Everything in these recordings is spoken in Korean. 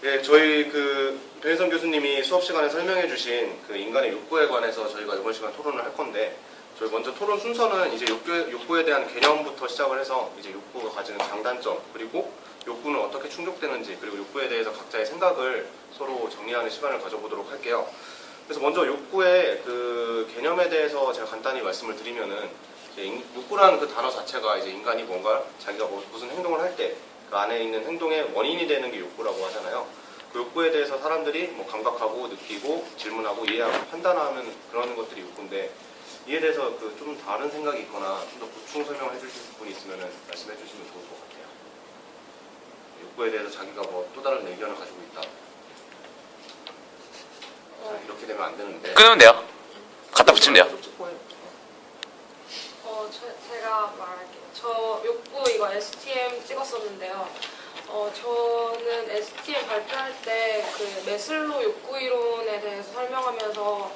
네, 저희 변희성 교수님이 수업 시간에 설명해주신 그 인간의 욕구에 관해서 저희가 이번 시간 토론을 할 건데, 저희 먼저 토론 순서는 이제 욕구에 대한 개념부터 시작을 해서 이제 욕구가 가지는 장단점, 그리고 욕구는 어떻게 충족되는지, 그리고 욕구에 대해서 각자의 생각을 서로 정리하는 시간을 가져보도록 할게요. 그래서 먼저 욕구의 그 개념에 대해서 제가 간단히 말씀을 드리면은, 욕구라는 그 단어 자체가 이제 인간이 뭔가 자기가 무슨 행동을 할 때 그 안에 있는 행동의 원인이 되는 게 욕구라고 하잖아요. 그 욕구에 대해서 사람들이 뭐 감각하고 느끼고 질문하고 이해하고 판단하는 그런 것들이 욕구인데, 이에 대해서 그 좀 다른 생각이 있거나 좀 더 보충 설명을 해주실 분이 있으면 말씀해 주시면 좋을 것 같아요. 욕구에 대해서 자기가 뭐 또 다른 의견을 가지고 있다. 자, 이렇게 되면 안 되는데. 끊으면 돼요. 갖다 붙이면 돼요. 제가 말할게요. 저 욕구 이거 STM 찍었었는데요. 저는 STM 발표할 때 그 메슬로 욕구 이론에 대해서 설명하면서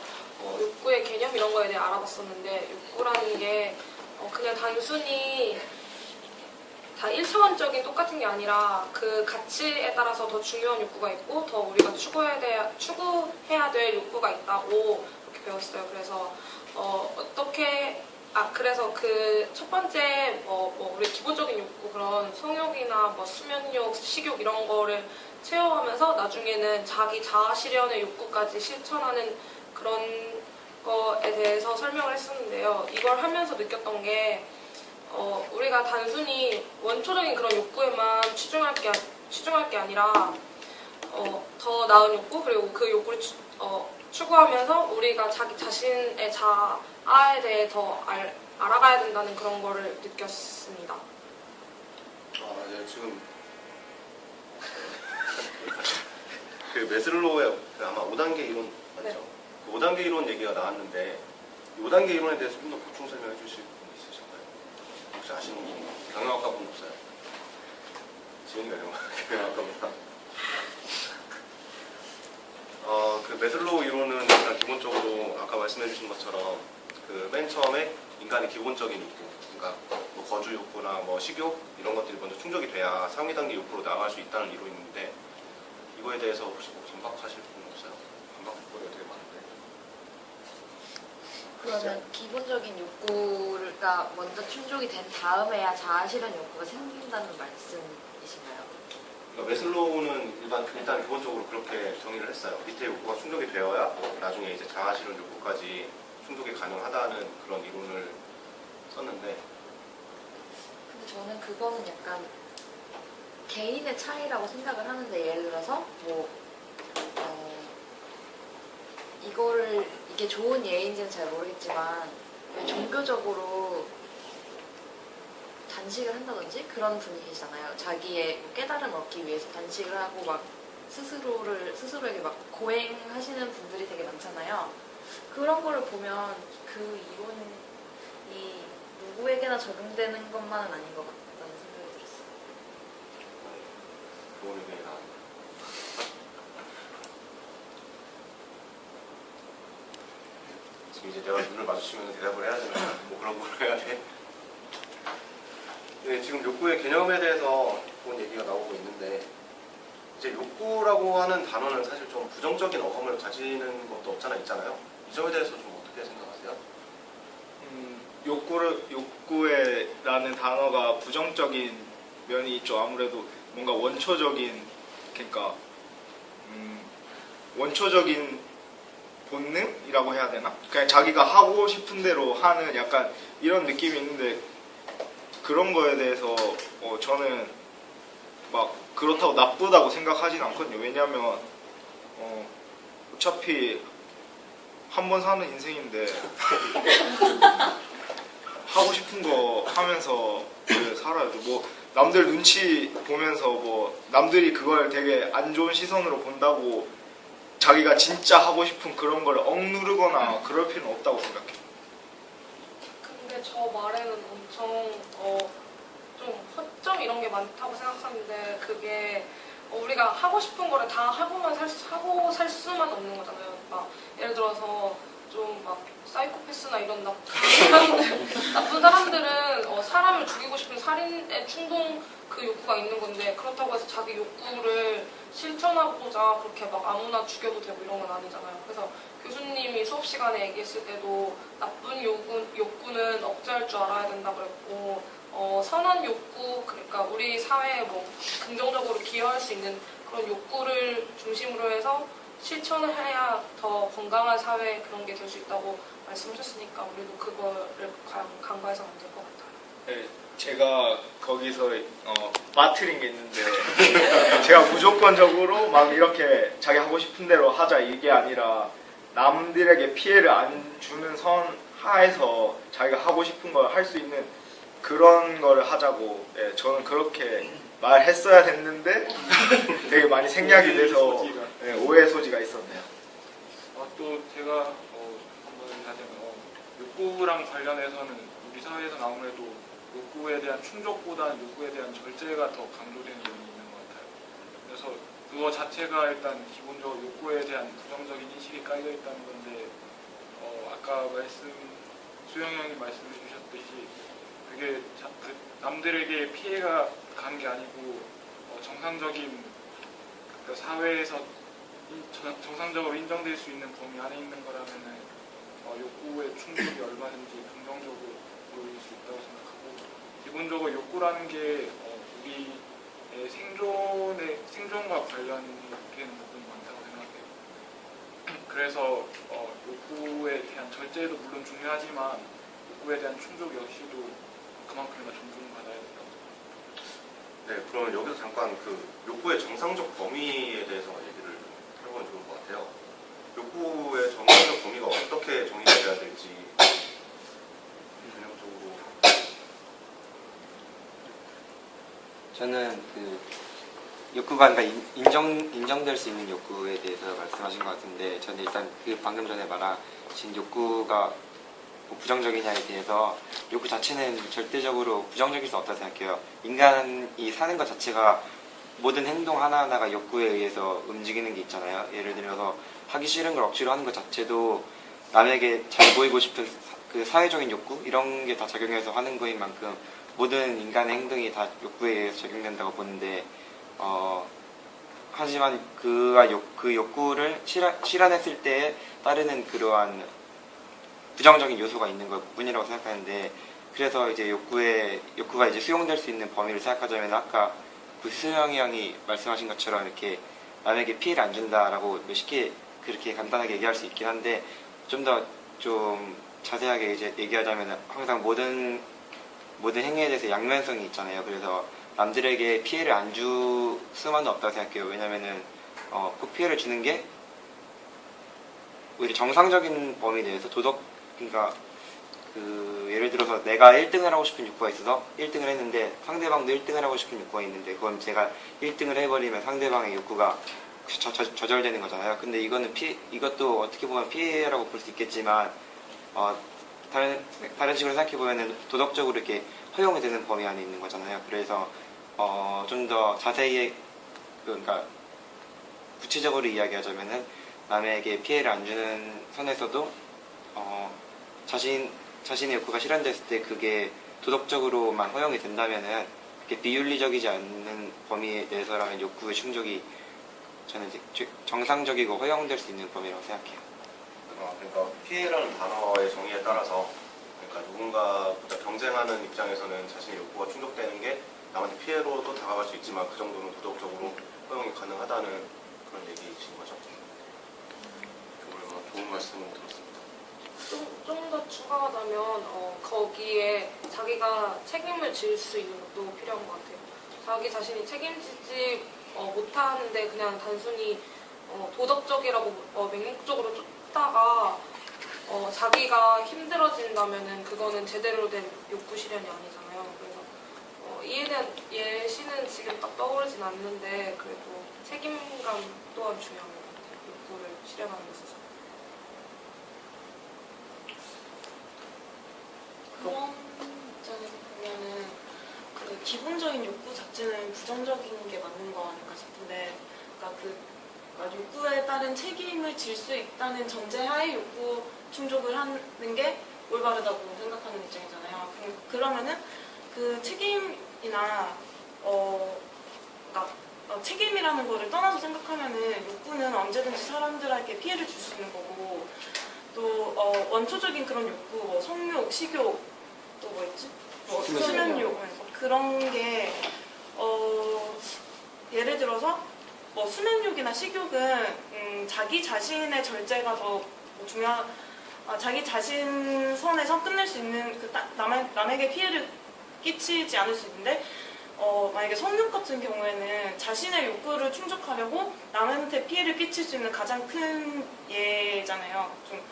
욕구의 개념 이런 거에 대해 알아봤었는데, 욕구라는 게 그냥 단순히 다 1차원적인 똑같은 게 아니라 그 가치에 따라서 더 중요한 욕구가 있고 더 우리가 추구해야 될 욕구가 있다고 그렇게 배웠어요. 그래서 그래서 그 첫 번째 우리 기본적인 욕구, 그런 성욕이나 뭐 수면욕, 식욕 이런 거를 채워가면서 나중에는 자기 자아 실현의 욕구까지 실천하는 그런 거에 대해서 설명을 했었는데요. 이걸 하면서 느꼈던 게 우리가 단순히 원초적인 그런 욕구에만 치중할 게 아니라 더 나은 욕구, 그리고 그 욕구를 추구하면서 우리가 자기 자신의 자아에 대해 더 알아가야 된다는 그런 거를 느꼈습니다. 네, 지금 그 메슬로우의 아마 5단계 이론 맞죠? 네. 그 5단계 이론 얘기가 나왔는데, 이 5단계 이론에 대해서 좀 더 보충 설명해 주실 분 있으실까요? 혹시 아시는 분? 경영학과 분 없어요? 지은이가 경영학과 분. 그 메슬로우 이론은 일단 기본적으로 아까 말씀해 주신 것처럼 그 맨 처음에 인간의 기본적인 욕구, 그러니까 뭐 거주 욕구나 뭐 식욕 이런 것들이 먼저 충족이 돼야 상위 단계 욕구로 나아갈 수 있다는 이론인데, 이거에 대해서 혹시 뭐 반박하실 분 없어요? 반박거리가 되게 많은데. 그러면 기본적인 욕구가 먼저 충족이 된 다음에야 자아 실현 욕구가 생긴다는 말씀이신가요? 그러니까 메슬로우는 일단 기본적으로 그렇게 정의를 했어요. 밑에 욕구가 충족이 되어야 나중에 이제 자아 실현 욕구까지 충족이 가능하다는 그런 이론을 썼는데, 근데 저는 그거는 약간 개인의 차이라고 생각을 하는데, 예를 들어서 이게 좋은 예인지는 잘 모르겠지만 종교적으로 단식을 한다든지 그런 분위기잖아요. 자기의 깨달음을 얻기 위해서 단식을 하고 막 스스로에게 막 고행하시는 분들이 되게 많잖아요. 그런 거를 보면 그 이론이 누구에게나 적용되는 것만은 아닌 것 같다는 생각이 들었어요. 좋은 의견이 나왔다. 지금 이제 내가 눈을 마주치면 대답을 해야 되나? 뭐 그런 걸 해야 돼? 네, 지금 욕구의 개념에 대해서 좋은 얘기가 나오고 있는데, 이제 욕구라고 하는 단어는 사실 좀 부정적인 어감을 가지는 것도 없잖아 있잖아요. 이 점에 대해서 좀 어떻게 생각하세요? 욕구에라는 단어가 부정적인 면이 있죠. 아무래도 뭔가 그러니까 원초적인 본능이라고 해야 되나? 그냥 자기가 하고 싶은 대로 하는 약간 이런 느낌이 있는데, 그런 거에 대해서 저는 막 그렇다고 나쁘다고 생각하진 않거든요. 왜냐면 어차피 한 번 사는 인생인데 하고 싶은 거 하면서 살아야죠. 뭐 남들 눈치 보면서 뭐 남들이 그걸 되게 안 좋은 시선으로 본다고 자기가 진짜 하고 싶은 그런 걸 억누르거나 그럴 필요는 없다고 생각해요. 근데 저 말에는 엄청 좀 허점 이런 게 많다고 생각하는데, 그게 우리가 하고 싶은 거를 다 하고 살 수만 없는 거잖아요. 막 예를 들어서 좀 막 사이코패스나 이런 나쁜 사람들은 사람을 죽이고 싶은 살인의 충동, 그 욕구가 있는 건데, 그렇다고 해서 자기 욕구를 실천하고 살고자 그렇게 막 아무나 죽여도 되고 이런 건 아니잖아요. 그래서 교수님이 수업 시간에 얘기했을 때도 나쁜 욕구는 억제할 줄 알아야 된다 그랬고, 선한 욕구, 그러니까 우리 사회에 뭐 긍정적으로 기여할 수 있는 그런 욕구를 중심으로 해서 실천을 해야 더 건강한 사회 그런 게 될 수 있다고 말씀하셨으니까 우리도 그거를 간과해서는 안 될 것 같아요. 네, 제가 거기서 빠뜨린 게 있는데 제가 무조건적으로 막 이렇게 자기 하고 싶은 대로 하자 이게 아니라 남들에게 피해를 안 주는 선 하에서 자기가 하고 싶은 걸 할 수 있는 그런 거를 하자고 저는 그렇게 말했어야 됐는데 되게 많이 생략이 돼서 오해 소지가 있었네요. 또 제가 한번 하자면 욕구랑 관련해서는 우리 사회에서는 아무래도 욕구에 대한 충족보다는 욕구에 대한 절제가 더 강조되는 면이 있는 것 같아요. 그래서 그거 자체가 일단 기본적으로 욕구에 대한 부정적인 인식이 깔려 있다는 건데 아까 수영 형이 말씀해 주셨듯이 그게 남들에게 피해가 가는 게 아니고 정상적인 그러니까 사회에서 정상적으로 인정될 수 있는 범위 안에 있는 거라면은 욕구의 충족이 얼마든지 긍정적으로 보일 수 있다고 생각하고 기본적으로 욕구라는 게 우리의 생존과 관련된 부분이 많다고 생각해요. 그래서 욕구에 대한 절제도 물론 중요하지만 욕구에 대한 충족 역시도 그만큼이나 존중받아야 된다고. 네, 그러면 여기서 잠깐 그 욕구의 정상적 범위에 대해서 얘기를 해보면 좋을 것 같아요. 욕구의 정상적 범위가 어떻게 정의돼야 될지 전형적으로. 저는 그 욕구가 그러니까 인정될 수 있는 욕구에 대해서 말씀하신 것 같은데, 저는 일단 그 방금 전에 말하신 욕구가 뭐 부정적이냐에 대해서 욕구 자체는 절대적으로 부정적일 수 없다고 생각해요. 인간이 사는 것 자체가 모든 행동 하나하나가 욕구에 의해서 움직이는 게 있잖아요. 예를 들어서 하기 싫은 걸 억지로 하는 것 자체도 남에게 잘 보이고 싶은 그 사회적인 욕구 이런 게 다 작용해서 하는 거인 만큼 모든 인간의 행동이 다 욕구에 의해서 적용된다고 보는데, 하지만 그 욕구를 실현했을 때에 따르는 그러한 부정적인 요소가 있는 것 뿐이라고 생각하는데, 그래서 이제 욕구가 이제 수용될 수 있는 범위를 생각하자면 아까 그 수영이 형이 말씀하신 것처럼 이렇게 남에게 피해를 안 준다라고 쉽게 그렇게 간단하게 얘기할 수 있긴 한데, 좀 더 좀 자세하게 이제 얘기하자면 항상 모든 행위에 대해서 양면성이 있잖아요. 그래서 남들에게 피해를 안 줄 수만은 없다고 생각해요. 왜냐면은 꼭 피해를 주는 게 오히려 정상적인 범위에 대해서 그러니까 예를 들어서 내가 1등을 하고 싶은 욕구가 있어서 1등을 했는데 상대방도 1등을 하고 싶은 욕구가 있는데, 그건 제가 1등을 해버리면 상대방의 욕구가 저절되는 거잖아요. 근데 이것도 어떻게 보면 피해라고 볼 수 있겠지만 다른 식으로 생각해 보면은 도덕적으로 이렇게 허용이 되는 범위 안에 있는 거잖아요. 그래서 좀 더 자세히 그러니까 구체적으로 이야기하자면은 남에게 피해를 안 주는 선에서도 자신의 욕구가 실현됐을 때 그게 도덕적으로만 허용이 된다면은 그게 비윤리적이지 않는 범위에 대해서라면 욕구의 충족이 저는 이제 정상적이고 허용될 수 있는 범위라고 생각해요. 그러니까 피해라는 단어의 정의에 따라서 그러니까 누군가보다 경쟁하는 입장에서는 자신의 욕구가 충족되는 게 남한테 피해로도 다가갈 수 있지만 그 정도는 도덕적으로 허용이 가능하다는 그런 얘기이신 거죠. 좋은 말씀을 들었습니다. 좀 더 추가하자면 거기에 자기가 책임을 질 수 있는 것도 필요한 것 같아요. 자기 자신이 책임지지 못하는데 그냥 단순히 도덕적이라고 맹목적으로 쫓다가 자기가 힘들어진다면은 그거는 제대로 된 욕구 실현이 아니잖아요. 그래서 이에 대한 예시는 지금 딱 떠오르진 않는데 그래도 책임감 또한 중요한 것 같아요. 욕구를 실현하는 데 있어서. 그런 입장에서 보면은 그 기본적인 욕구 자체는 부정적인 게 맞는 거 아닐까 싶은데, 그러니까 욕구에 따른 책임을 질 수 있다는 전제하에 욕구 충족을 하는 게 올바르다고 생각하는 입장이잖아요. 그러면은 그 책임이나 그러니까 책임이라는 거를 떠나서 생각하면 하면은 욕구는 언제든지 사람들에게 피해를 줄 수 있는 거고 또 원초적인 그런 욕구, 뭐 성욕, 식욕, 또 뭐 있지? 뭐 수면욕 그런 게 예를 들어서 뭐 수면욕이나 식욕은 자기 자신의 절제가 더 자기 자신 선에서 끝낼 수 있는 남에게 피해를 끼치지 않을 수 있는데 만약에 성욕 같은 경우에는 자신의 욕구를 충족하려고 남한테 피해를 끼칠 수 있는 가장 큰 예잖아요. 좀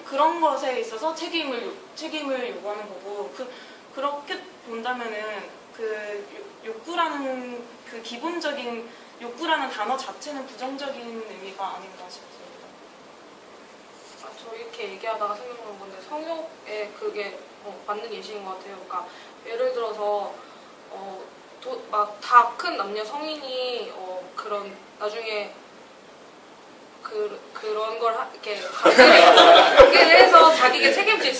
그런 것에 있어서 책임을 요구하는 거고 그렇게 본다면은 그 욕구라는 그 기본적인 욕구라는 단어 자체는 부정적인 의미가 아닌가 싶습니다. 저 이렇게 얘기하다가 생각나는 건데 성욕에 그게 맞는 예시인 것 같아요. 그러니까 예를 들어서 막 다 큰 남녀 성인이 그런 나중에 그런 걸 이렇게 관계를 해서 자기가 책임질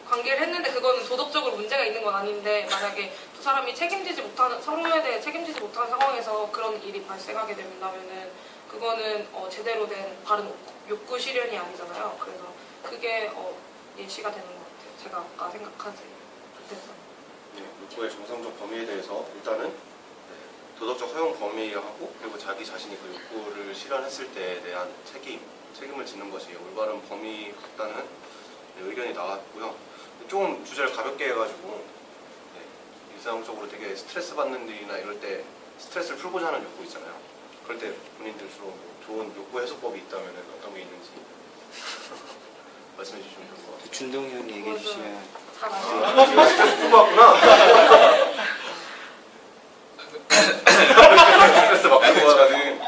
관계를 했는데 그거는 도덕적으로 문제가 있는 건 아닌데 만약에 두 사람이 서로에 대해 책임지지 못하는 상황에서 그런 일이 발생하게 된다면은 그거는 제대로 된 바른 욕구 실현이 아니잖아요. 그래서 그게 예시가 되는 것 같아요. 제가 아까 생각하지 못했던. 네, 욕구의 정상적 범위에 대해서 일단은 도덕적 허용 범위하고 그리고 자기 자신이 그 욕구를 실현했을 때에 대한 책임을 짓는 것이 올바른 범위 같다는 의견이 나왔고요. 좀 주제를 가볍게 해가지고 일상적으로 되게 스트레스 받는 일이나 이럴 때 스트레스를 풀고자 하는 욕구 있잖아요. 그럴 때 본인들 주로 좋은 욕구 해소법이 있다면 어떤 게 있는지 말씀해 주시면 좋을 것 같아요. 준동 형이 얘기해 주시면. 잘 알아요. 스트레스 풀고 왔구나. 스트레스 받고 하는.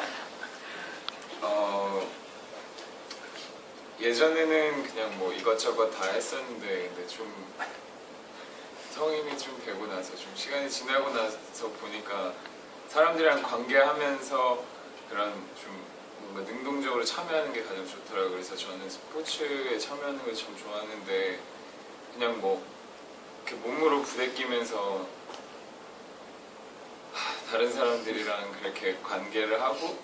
예전에는 그냥 뭐 이것저것 다 했었는데 근데 좀 성인이 좀 되고 나서 좀 시간이 지나고 나서 보니까 사람들이랑 관계하면서 그런 좀 뭔가 능동적으로 참여하는 게 가장 좋더라고요. 그래서 저는 스포츠에 참여하는 걸 참 좋아하는데 그냥 뭐 이렇게 몸으로 부대끼면서 다른 사람들이랑 그렇게 관계를 하고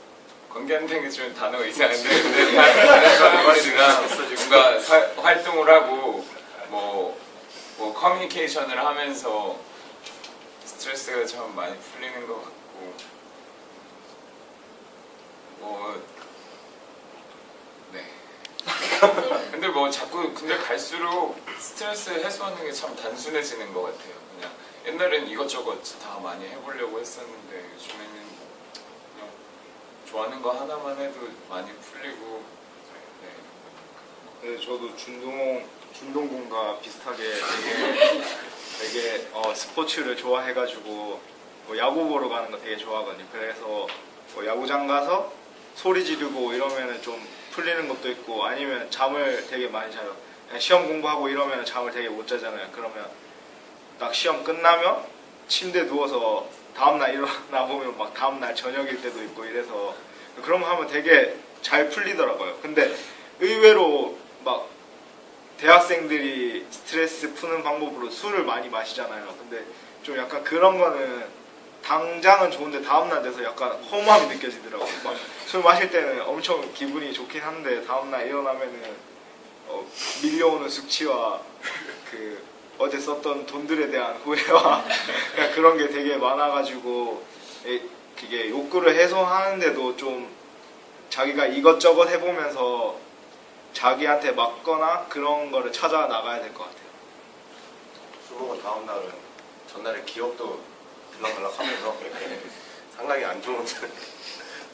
관계한다는 게 좀 단어가 이상한데 근데 다른 사람들이랑 뭔가 활동을 하고 뭐 커뮤니케이션을 하면서 스트레스가 참 많이 풀리는 것 같고 네. 근데 뭐 자꾸 근데 갈수록 스트레스 해소하는 게 참 단순해지는 것 같아요. 그냥 옛날엔 이것저것 다 많이 해보려고 했었는데 요즘에는 그냥 좋아하는 거 하나만 해도 많이 풀리고. 네, 저도 준동군과 비슷하게 되게 스포츠를 좋아해가지고 뭐 야구 보러 가는 거 되게 좋아하거든요. 그래서 뭐 야구장 가서 소리 지르고 이러면은 좀 풀리는 것도 있고 아니면 잠을 되게 많이 자요. 그냥 시험 공부하고 이러면 잠을 되게 못 자잖아요. 그러면 딱 시험 끝나면 침대에 누워서 다음날 일어나 보면 막 다음날 저녁일 때도 있고 이래서 그런 거 하면 되게 잘 풀리더라고요. 근데 의외로 막 대학생들이 스트레스 푸는 방법으로 술을 많이 마시잖아요. 근데 좀 약간 그런 거는 당장은 좋은데 다음날 돼서 약간 허무함이 느껴지더라고요. 막 술 마실 때는 엄청 기분이 좋긴 한데 다음날 일어나면은 밀려오는 숙취와 그 어제 썼던 돈들에 대한 후회와 그냥 그런 게 되게 많아가지고 그게 욕구를 해소하는데도 좀 자기가 이것저것 해보면서 자기한테 맞거나 그런 거를 찾아 나가야 될 것 같아요. 술 먹은 다음 날은 전날의 기억도 들락날락하면서 상당히 안 좋은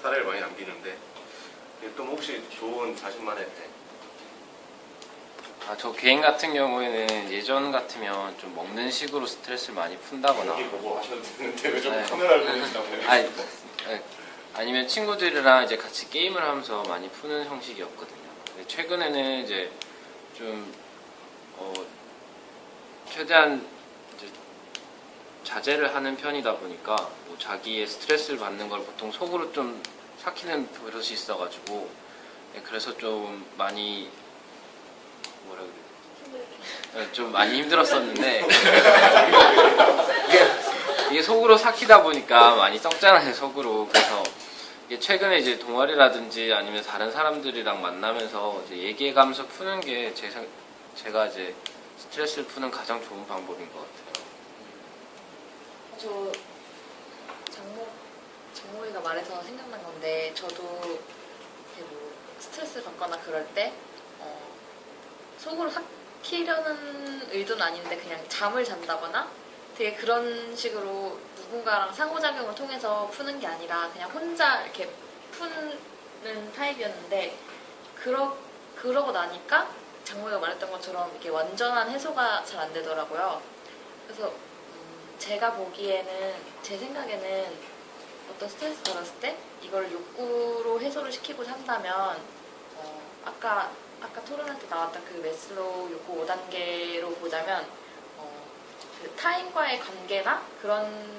사례를 많이 남기는데 또 혹시 좋은 자신만의 저 개인 같은 경우에는 예전 같으면 좀 먹는 식으로 스트레스를 많이 푼다거나 여기 보고 하셔도 되는데 왜 자꾸 네. 카메라를 보시나 모르겠어요. 아니면 친구들이랑 이제 같이 게임을 하면서 많이 푸는 형식이었거든요. 근데 최근에는 이제 좀 최대한 이제 자제를 하는 편이다 보니까 뭐 자기의 스트레스를 받는 걸 보통 속으로 좀 삭히는 버릇이 있어가지고 그래서 좀 많이 좀 많이 힘들었었는데 이게 속으로 삭히다 보니까 많이 썩잖아요 속으로. 그래서 이게 최근에 이제 동아리라든지 아니면 다른 사람들이랑 만나면서 이제 얘기해가면서 푸는 게 제가 이제 스트레스를 푸는 가장 좋은 방법인 것 같아요. 저 장모이가 말해서 생각난 건데 저도 이렇게 뭐 스트레스 받거나 그럴 때 속으로 삭히려는 의도는 아닌데 그냥 잠을 잔다거나 되게 그런 식으로 누군가랑 상호작용을 통해서 푸는 게 아니라 그냥 혼자 이렇게 푸는 타입이었는데 그러고 나니까 장모이가 말했던 것처럼 이렇게 완전한 해소가 잘 안 되더라고요. 그래서 제가 보기에는 제 생각에는 어떤 스트레스 받았을 때 이걸 욕구로 해소를 시키고자 한다면 아까 토론할 때 나왔던 그 메슬로우 욕구 5단계로 보자면 그 타인과의 관계나 그런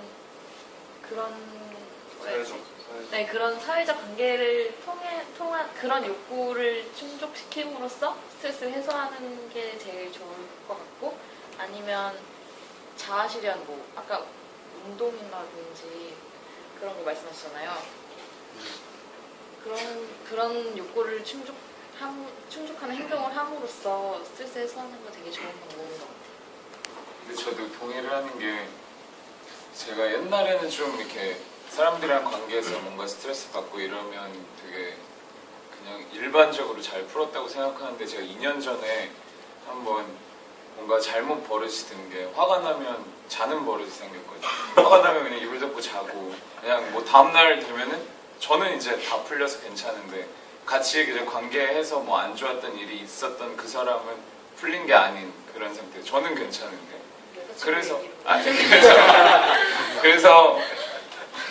네, 그런 사회적 관계를 통한 그런 욕구를 충족시킴으로써 스트레스를 해소하는 게 제일 좋을 것 같고, 아니면 자아실현, 뭐 아까 운동이라든지 그런 거 말씀하셨잖아요. 그런 욕구를 충족하는 행동을 함으로써 스트레스 해소하는 거 되게 좋은 방법인 것 같아요. 근데 저도 동의를 하는 게, 제가 옛날에는 좀 이렇게 사람들이랑 관계에서 뭔가 스트레스 받고 이러면 되게 그냥 일반적으로 잘 풀었다고 생각하는데, 제가 2년 전에 한번 뭔가 잘못 버릇이 든 게, 화가 나면 자는 버릇이 생겼거든요. 화가 나면 그냥 이불 덮고 자고, 그냥 뭐 다음날 되면은 저는 이제 다 풀려서 괜찮은데, 같이 이제 관계해서 뭐 안 좋았던 일이 있었던 그 사람은 풀린 게 아닌 그런 상태. 저는 괜찮은데. 그래서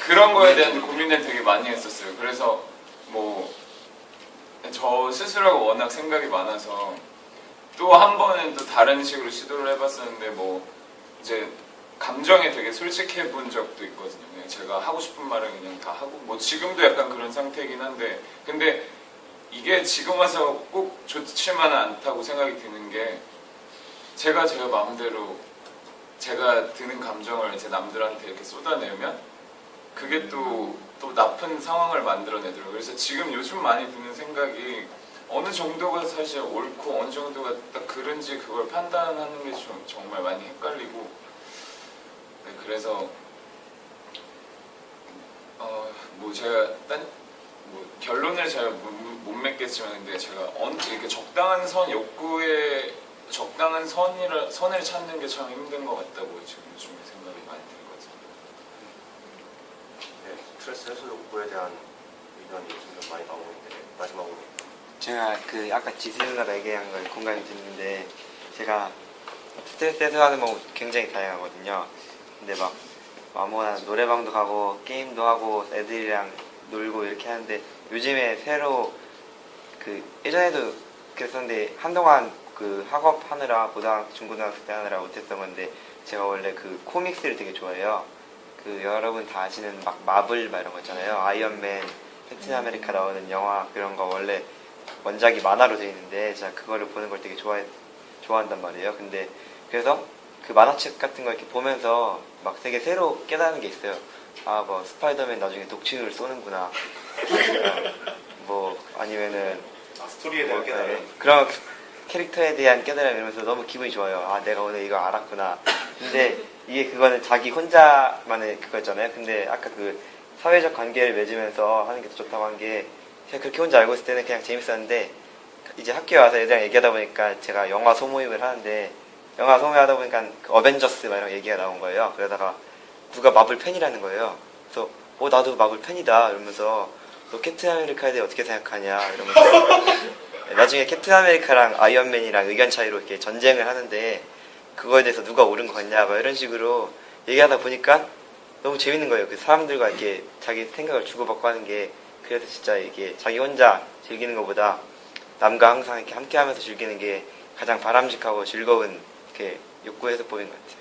그런 거에 대한 고민을 되게 많이 했었어요. 그래서 뭐 저 스스로가 워낙 생각이 많아서 또 한 번은 또 다른 식으로 시도를 해봤었는데, 뭐 이제 감정에 되게 솔직해 본 적도 있거든요. 그냥 제가 하고 싶은 말을 그냥 다 하고, 뭐 지금도 약간 그런 상태이긴 한데, 근데 이게 지금 와서 꼭 좋지만은 않다고 생각이 드는 게, 제가 마음대로 제가 드는 감정을 제 남들한테 이렇게 쏟아내면 그게 또 나쁜 상황을 만들어내더라고요. 그래서 지금 요즘 많이 드는 생각이, 어느 정도가 사실 옳고 어느 정도가 딱 그런지 그걸 판단하는 게 좀 정말 많이 헷갈리고, 네, 그래서 뭐 제가 뭐 결론을 잘 못 맺겠지만, 근데 제가 이렇게 적당한 선을 찾는 게 참 힘든 것 같다고 지금 요즘에 생각이 많이 들거든요. 네, 스트레스 해소 욕구에 대한 의견이 요즘 좀 많이 나오고 있는데, 마지막으로 제가 아까 지수 누나가 얘기한 걸 공감이 드는데, 제가 스트레스 해소하는 거 굉장히 다양하거든요. 근데 막 아무거나 노래방도 가고 게임도 하고 애들이랑 놀고 이렇게 하는데, 요즘에 새로 예전에도 그랬었는데, 한동안 학업 하느라 중고등학생 때 하느라 못했던 건데, 제가 원래 코믹스를 되게 좋아해요. 여러분 다 아시는 막 마블 이런 거 있잖아요. 아이언맨, 캡틴 아메리카 나오는 영화, 그런 거 원래 원작이 만화로 돼 있는데, 제가 그거를 보는 걸 되게 좋아한단 말이에요. 근데 그래서 그 만화책 같은 거 이렇게 보면서 막 되게 새로 깨닫는 게 있어요. 아, 뭐 스파이더맨 나중에 독침을 쏘는구나. 뭐 아니면은 스토리에 대한 깨달음. 그런 캐릭터에 대한 깨달음, 이러면서 너무 기분이 좋아요. 아, 내가 오늘 이거 알았구나. 근데 그거는 자기 혼자만의 그거였잖아요. 근데 아까 사회적 관계를 맺으면서 하는 게 더 좋다고 한 게, 제가 그렇게 혼자 알고 있을 때는 그냥 재밌었는데, 이제 학교에 와서 애들이랑 얘기하다 보니까, 제가 영화 소모임을 하는데, 영화 소모하다 보니까 어벤져스 이런 얘기가 나온 거예요. 그러다가 누가 마블 팬이라는 거예요. 그래서 나도 마블 팬이다 이러면서, 너 캡틴 아메리카에 대해 어떻게 생각하냐 이러면서 나중에 캡틴 아메리카랑 아이언맨이랑 의견 차이로 이렇게 전쟁을 하는데, 그거에 대해서 누가 옳은 거 같냐 막 이런 식으로 얘기하다 보니까 너무 재밌는 거예요. 사람들과 이렇게 자기 생각을 주고받고 하는 게. 그래서 진짜 이게 자기 혼자 즐기는 것보다 남과 항상 이렇게 함께하면서 즐기는 게 가장 바람직하고 즐거운 욕구 해소법인 것 같아요.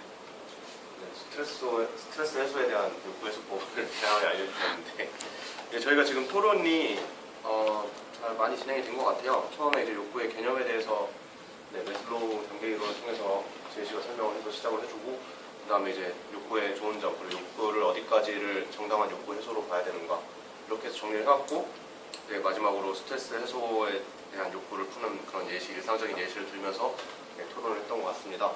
네, 스트레스 해소에 대한 욕구 해소법을 다양하게 알려주셨는데, 저희가 지금 토론이 잘 많이 진행이 된 것 같아요. 처음에 이제 욕구의 개념에 대해서 메슬로우 단계 이론을 통해서 제시가 설명을 해서 시작을 해주고, 그 다음에 이제 욕구의 좋은 점, 그리고 욕구를 어디까지를 정당한 욕구 해소로 봐야 되는가, 이렇게 해서 정리를 해갖고 네, 마지막으로 스트레스 해소에 대한 욕구를 푸는 그런 예시, 일상적인 예시를 들면서 네, 토론을 했던 것 같습니다.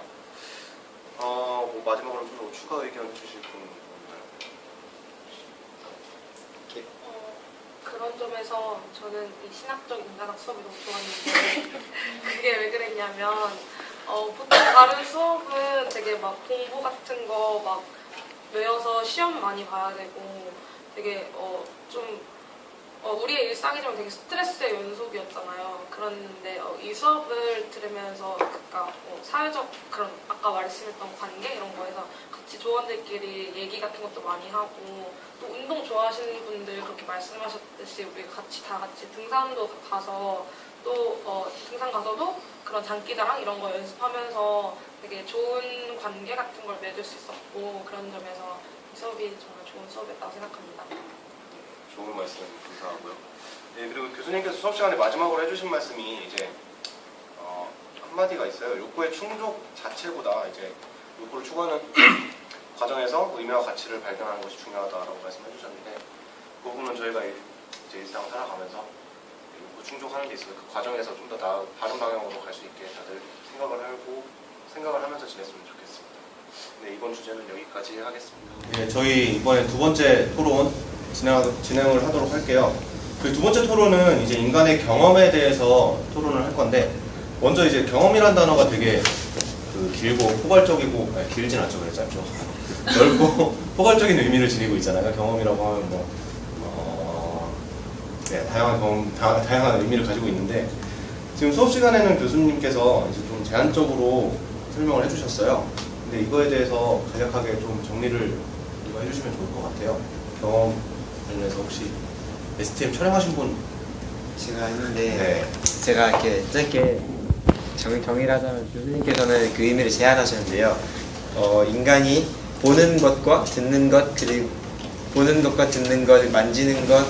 뭐 마지막으로 좀 추가 의견 해주실 분 있나요? 그런 점에서 저는 이 신학적 인간학 수업이 너무 좋았는데 그게 왜 그랬냐면 보통 다른 수업은 되게 막 공부 같은 거 막 외워서 시험 많이 봐야 되고 되게 좀 우리의 일상이지만 되게 스트레스의 연속이었잖아요. 그런데 이 수업을 들으면서 그러니까 사회적 그런 아까 말씀했던 관계 이런 거에서 같이 조원들끼리 얘기 같은 것도 많이 하고 또 운동 좋아하시는 분들 그렇게 말씀하셨듯이 우리 다 같이 등산도 가서 또 등산 가서도 그런 장기자랑 이런 거 연습하면서 되게 좋은 관계 같은 걸 맺을 수 있었고 그런 점에서 이 수업이 정말 좋은 수업이었다고 생각합니다. 좋은 말씀 감사하고요. 네, 그리고 교수님께서 수업 시간에 마지막으로 해주신 말씀이 이제 한마디가 있어요. 욕구의 충족 자체보다 이제 욕구를 추구하는 과정에서 의미와 가치를 발견하는 것이 중요하다라고 말씀해 주셨는데 그 부분은 저희가 이제 일상 살아가면서 욕구 충족하는 데 있어서 그 과정에서 좀 더 다른 방향으로 갈 수 있게 다들 생각을 하면서 지냈으면 좋겠습니다. 네, 이번 주제는 여기까지 하겠습니다. 네, 저희 이번에 두 번째 토론 진행을 하도록 할게요. 그 두 번째 토론은 이제 인간의 경험에 대해서 토론을 할 건데 먼저 이제 경험이란 단어가 되게 길고 포괄적이고 길진 않죠, 그래 짧죠. 넓고 포괄적인 의미를 지니고 있잖아요. 경험이라고 하면 네, 다양한 의미를 가지고 있는데 지금 수업 시간에는 교수님께서 이제 좀 제한적으로 설명을 해주셨어요. 근데 이거에 대해서 간략하게 좀 정리를 해주시면 좋을 것 같아요. 경험 관련해서 혹시 STM 촬영하신 분? 제가 했는데 네. 제가 이렇게 짧게 정의를 하자면 교수님께서는 그 의미를 제안하셨는데요. 인간이 보는 것과 듣는 것, 그리고 보는 것과 듣는 것, 만지는 것,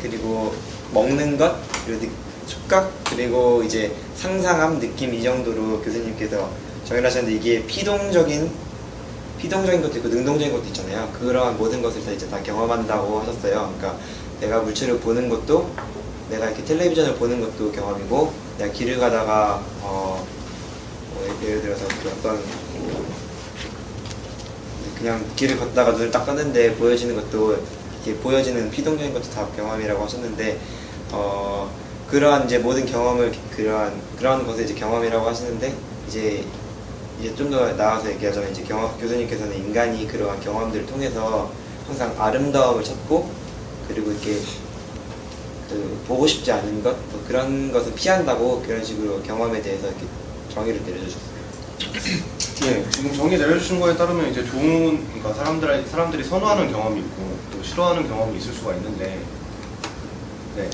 그리고 먹는 것, 그리고触각, 그리고 이제 상상함, 느낌 이 정도로 교수님께서 정의를 하셨는데 이게 피동적인 것도 있고 능동적인 것도 있잖아요. 그러한 모든 것을 다 경험한다고 하셨어요. 그러니까 내가 물체를 보는 것도, 내가 이렇게 텔레비전을 보는 것도 경험이고, 내가 길을 가다가 예를 들어서 어떤 그냥 길을 걷다가 눈을 딱 떴는데 보여지는 것도, 이렇게 보여지는 피동적인 것도 다 경험이라고 하셨는데, 그러한 이제 모든 경험을 그러한 것을 이제 경험이라고 하시는데, 이제 좀 더 나아가서 얘기하자면 이제 교수님께서는 인간이 그러한 경험들을 통해서 항상 아름다움을 찾고, 그리고 이렇게 보고 싶지 않은 것, 그런 것을 피한다고, 그런 식으로 경험에 대해서 이렇게 정의를 내려주셨어요. 네, 지금 정의 내려주신 거에 따르면 이제 그러니까 사람들이 선호하는 경험이 있고 또 싫어하는 경험이 있을 수가 있는데, 네,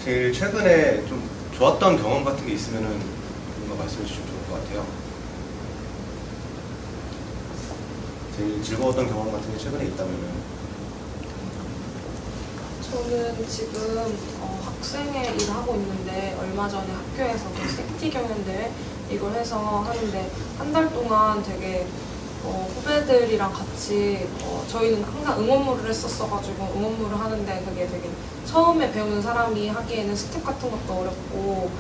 제일 최근에 좀 좋았던 경험 같은 게 있으면은 뭔가 말씀해 주시면 좋을 것 같아요. 제일 즐거웠던 경험 같은 게 최근에 있다면은. 저는 지금 학생의 일을 하고 있는데 얼마 전에 학교에서 섹티 경연대회 이걸 해서 하는데 한 달 동안 되게 후배들이랑 같이 저희는 항상 응원물을 했었어가지고 응원물을 하는데 그게 되게 처음에 배우는 사람이 하기에는 스텝 같은 것도 어렵고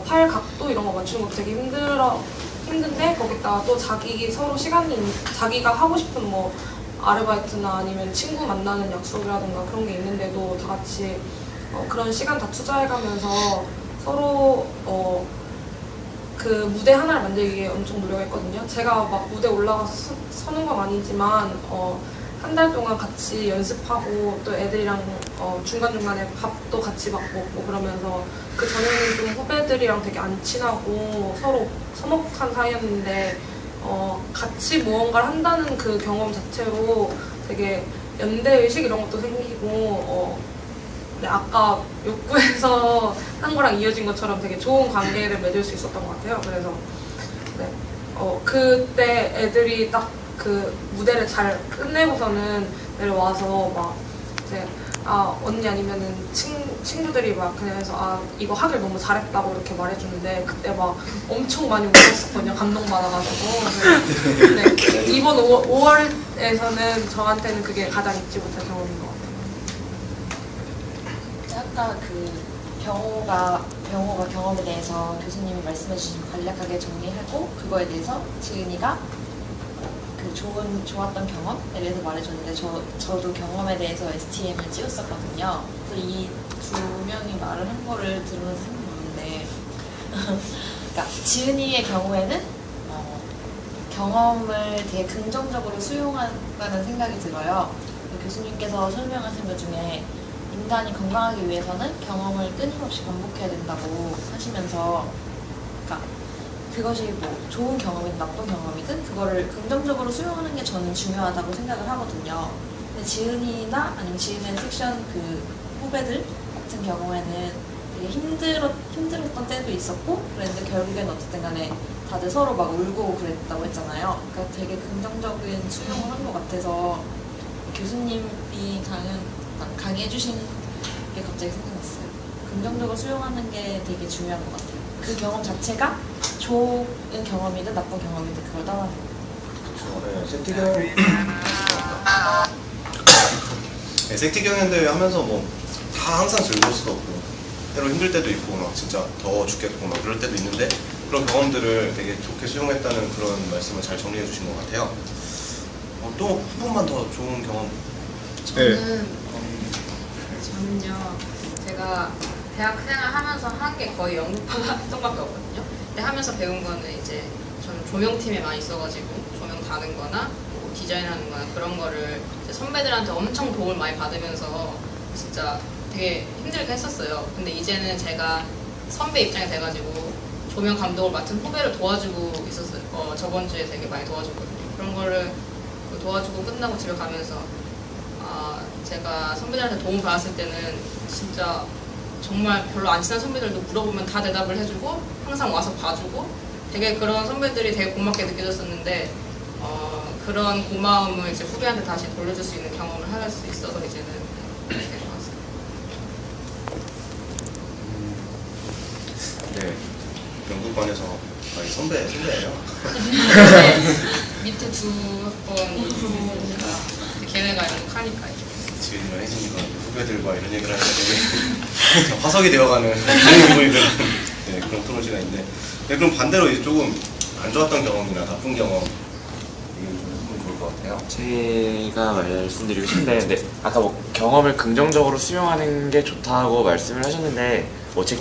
팔 각도 이런 거 맞추는 것도 되게 힘든데 거기다가 또 자기가 하고 싶은 뭐 아르바이트나 아니면 친구 만나는 약속이라던가 그런 게 있는데도 다 같이 그런 시간 다 투자해가면서 서로 그 무대 하나를 만들기 위해 엄청 노력했거든요. 제가 막 무대 올라가서 서는 건 아니지만 한 달 동안 같이 연습하고 또 애들이랑 중간중간에 밥도 같이 막 먹고 그러면서 그 전에는 좀 후배들이랑 되게 안 친하고 서로 서먹한 사이였는데 같이 무언가를 한다는 그 경험 자체로 되게 연대의식 이런 것도 생기고 네, 아까 욕구에서 한 거랑 이어진 것처럼 되게 좋은 관계를 맺을 수 있었던 것 같아요. 그래서 네, 그때 애들이 딱 그 무대를 잘 끝내고서는 내려와서 막 이제 언니 아니면은 친구들이 막 그냥 해서 이거 하길 너무 잘했다고 이렇게 말해주는데 그때 막 엄청 많이 울었었거든요. 감동받아가지고. 네, 이번 5월에서는 저한테는 그게 가장 잊지 못할 경험인 것 같아요. 아까 그 병호가 경험에 대해서 교수님이 말씀해주신 거 간략하게 정리하고 그거에 대해서 지은이가 그 좋았던 경험에 대해서 말해줬는데 저도 경험에 대해서 STM을 찍었었거든요. 그래서 이 두 명이 말을 한 거를 들으면서 생각났는데 그러니까 지은이의 경우에는 경험을 되게 긍정적으로 수용한다는 생각이 들어요. 교수님께서 설명하신 것 중에 인간이 건강하기 위해서는 경험을 끊임없이 반복해야 된다고 하시면서 그러니까 그것이 뭐 좋은 경험이든 나쁜 경험이든 그거를 긍정적으로 수용하는 게 저는 중요하다고 생각을 하거든요. 근데 지은이나 아니면 지은의 섹션 그 후배들 같은 경우에는 되게 힘들었던 때도 있었고 그랬는데 결국엔 어쨌든 간에 다들 서로 막 울고 그랬다고 했잖아요. 그러니까 되게 긍정적인 수용을 한 것 같아서 교수님이 강의해주신 게 갑자기 생각났어요. 긍정적으로 수용하는 게 되게 중요한 것 같아요. 그 경험 자체가 좋은 경험이든 나쁜 경험이든 그걸 떠나는 거예요. 세티 경연대회 하면서 뭐 다 항상 즐거울 수도 없고 때로 힘들 때도 있고 막 진짜 더워 죽겠고 막 그럴 때도 있는데 그런 경험들을 되게 좋게 수용했다는 그런 말씀을 잘 정리해 주신 것 같아요. 또 한 번만 더 좋은 경험. 저는요, 제가 대학 생활하면서 한 게 거의 연극 활동밖에 없거든요. 근데 하면서 배운 거는 이제 저는 조명팀에 많이 있어가지고 조명 다는 거나 뭐 디자인하는 거나 그런 거를 이제 선배들한테 엄청 도움을 많이 받으면서 진짜 되게 힘들게 했었어요. 근데 이제는 제가 선배 입장이 돼가지고 조명 감독을 맡은 후배를 도와주고 있었어요. 저번 주에 되게 많이 도와줬거든요. 그런 거를 도와주고 끝나고 집에 가면서 제가 선배들한테 도움 받았을 때는 진짜 정말 별로 안 친한 선배들도 물어보면 다 대답을 해주고 항상 와서 봐주고 되게 그런 선배들이 되게 고맙게 느껴졌었는데 그런 고마움을 이제 후배한테 다시 돌려줄 수 있는 경험을 할 수 있어서 이제는 되게 좋았어요. 네, 연극관에서 선배예요. 밑에 두 학번 있으니까 걔네가 연극하니까 지은이랑 혜진이가 후배들과 이런 얘기를 하니까 되게 화석이 되어가는 그런 부분이 네, 그런 토론 시간인데 네, 그럼 반대로 이제 조금 안 좋았던 경험이나 나쁜 경험 얘기를 좀 해보면 좋을 것 같아요. 제가 말씀드리고 싶은데 근데 아까 뭐 경험을 긍정적으로 수용하는 게 좋다고 말씀을 하셨는데 뭐 제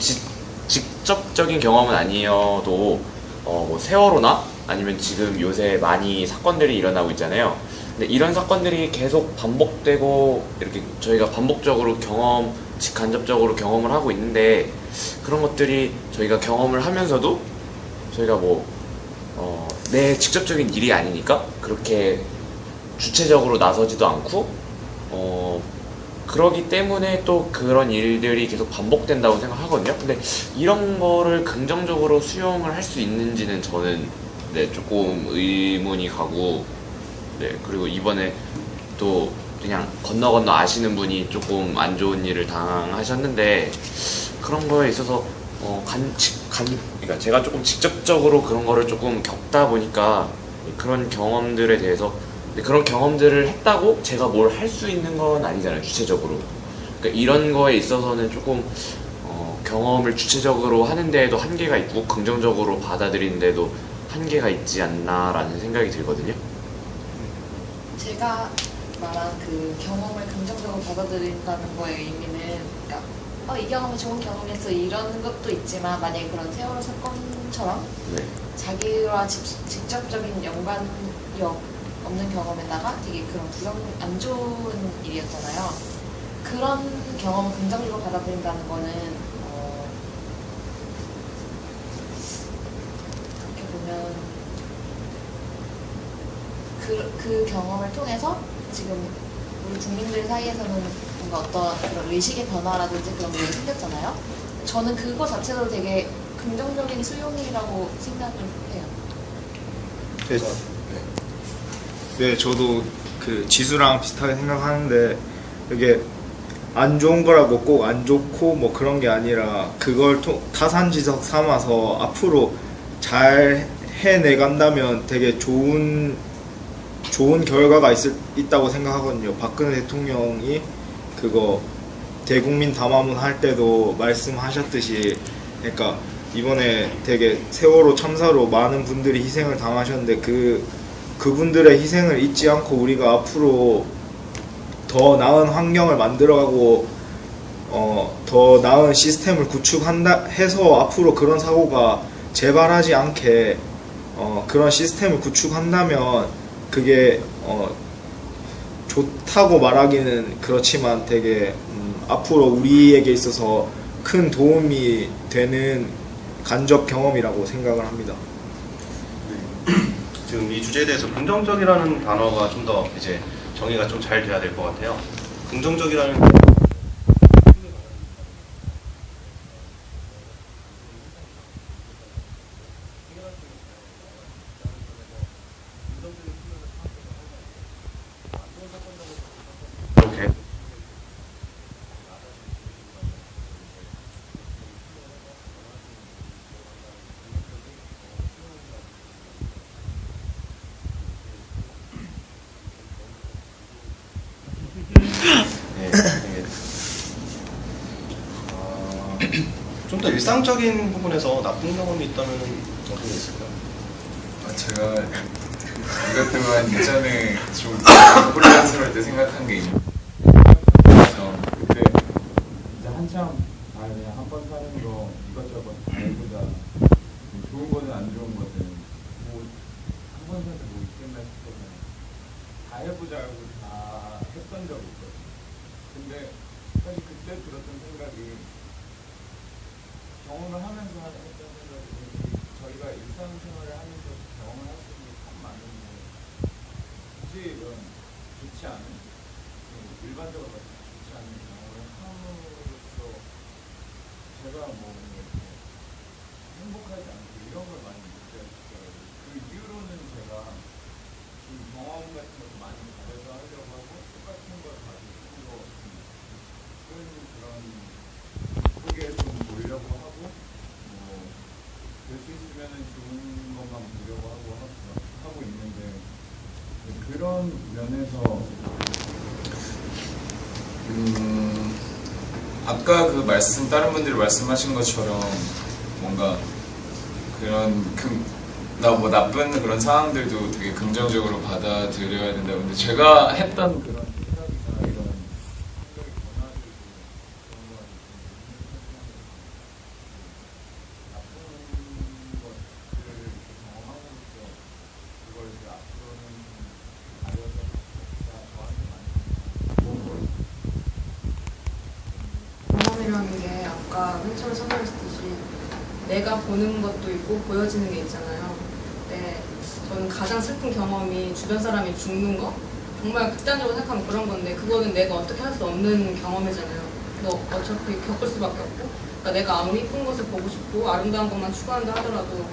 직접적인 경험은 아니어도 뭐 세월호나 아니면 지금 요새 많이 사건들이 일어나고 있잖아요. 근데 이런 사건들이 계속 반복되고 이렇게 저희가 반복적으로 직간접적으로 경험을 하고 있는데 그런 것들이 저희가 경험을 하면서도 저희가 내 직접적인 일이 아니니까 그렇게 주체적으로 나서지도 않고 그러기 때문에 또 그런 일들이 계속 반복된다고 생각하거든요. 근데 이런 거를 긍정적으로 수용을 할 수 있는지는 저는 조금 의문이 가고 그리고 이번에 또 그냥 건너 아시는 분이 조금 안 좋은 일을 당하셨는데 그런 거에 있어서 그러니까 제가 조금 직접적으로 그런 거를 조금 겪다 보니까 그런 경험들에 대해서 그런 경험들을 했다고 제가 뭘 할 수 있는 건 아니잖아요, 주체적으로. 그러니까 이런 거에 있어서는 조금 경험을 주체적으로 하는 데에도 한계가 있고 긍정적으로 받아들이는 데도 한계가 있지 않나라는 생각이 들거든요. 제가 말한 그 경험을 긍정적으로 받아들인다는 거의 의미는 그러니까 이 경험이 좋은 경험이어서 이런 것도 있지만 만약에 그런 세월호 사건처럼 자기와 직접적인 연관이 없는 경험에다가 되게 그런 안 좋은 일이었잖아요. 그런 경험을 긍정적으로 받아들인다는 거는 어떻게 보면 그 경험을 통해서 지금 우리 국민들 사이에서는 뭔가 어떤 그런 의식의 변화라든지 그런 게 생겼잖아요. 저는 그거 자체도 되게 긍정적인 수용이라고 생각을 해요. 네, 저도 그 지수랑 비슷하게 생각하는데 이게 안 좋은 거라고 꼭 안 좋고 뭐 그런 게 아니라 그걸 타산지석 삼아서 앞으로 잘 해내간다면 되게 좋은 결과가 있다고 생각하거든요. 박근혜 대통령이 그거 대국민 담화문 할 때도 말씀하셨듯이, 그러니까 이번에 되게 세월호 참사로 많은 분들이 희생을 당하셨는데 그분들의 희생을 잊지 않고 우리가 앞으로 더 나은 환경을 만들어가고 더 나은 시스템을 구축한다 해서 앞으로 그런 사고가 재발하지 않게 그런 시스템을 구축한다면 그게 좋다고 말하기는 그렇지만 되게 앞으로 우리에게 있어서 큰 도움이 되는 간접 경험이라고 생각을 합니다. 지금 이 주제에 대해서 긍정적이라는 단어가 좀 더 이제 정의가 좀 잘 돼야 될 것 같아요. 긍정적이라는 게 이렇게 좀 더 일상적인 부분에서 나쁜 경험이 있다면 어떤 게 있을까요? 제가 이것 또한 예전에 좀 혼란스러울 때 생각한 게 있는데 그때 이제 한참 그냥 한 번 사는 거 이것저것 다 해보자. 좋은 거든 안 좋은 거든 뭐 한 번 사서 뭐 있겠나 싶어서 다 해보자고 다 했던 적이 있거든요. 근데 사실 그때 들었던 생각이 경험을 하면서 했던 생각이 저희가 일상생활을 하면서 경험을 할 수 있는 게 참 많은데 굳이 이런 좋지 않은 일반적으로 봤을 때 좋지 않은 경험을 함으로써 제가 뭐 이렇게 행복하지 않고 이런 걸 많이 느꼈어요. 그 이후로는 제가 좀 경험 같은 것도 많이 가져서 하려고 하고 똑같은 걸 가지고 싶은 거 그런 속에 좀 보려고 하고 될 수 있으면은 좋은 것만 보려고 하고 있는데 그런 면에서 아까 그 다른 분들이 말씀하신 것처럼 뭔가 그런 뭐 나쁜 그런 상황들도 되게 긍정적으로 받아들여야 된다. 근데 제가 했던 그런 생각이나 이런 생각의 변화들도 그런 거 같아요. 나쁜 것들을 경험함으로써 그걸 이제 앞으로는 가려서 저한테 많이 좋은 걸 경험이라는 게 아까 맨 처음에 설명했듯이 내가 보는 것도 있고 보여지는 게 있잖아요. 근데 저는 가장 슬픈 경험이 주변 사람이 죽는 거? 정말 극단적으로 생각하면 그런 건데 그거는 내가 어떻게 할 수 없는 경험이잖아요. 너 어차피 겪을 수밖에 없고 그러니까 내가 아무리 이쁜 것을 보고 싶고 아름다운 것만 추구한다 하더라도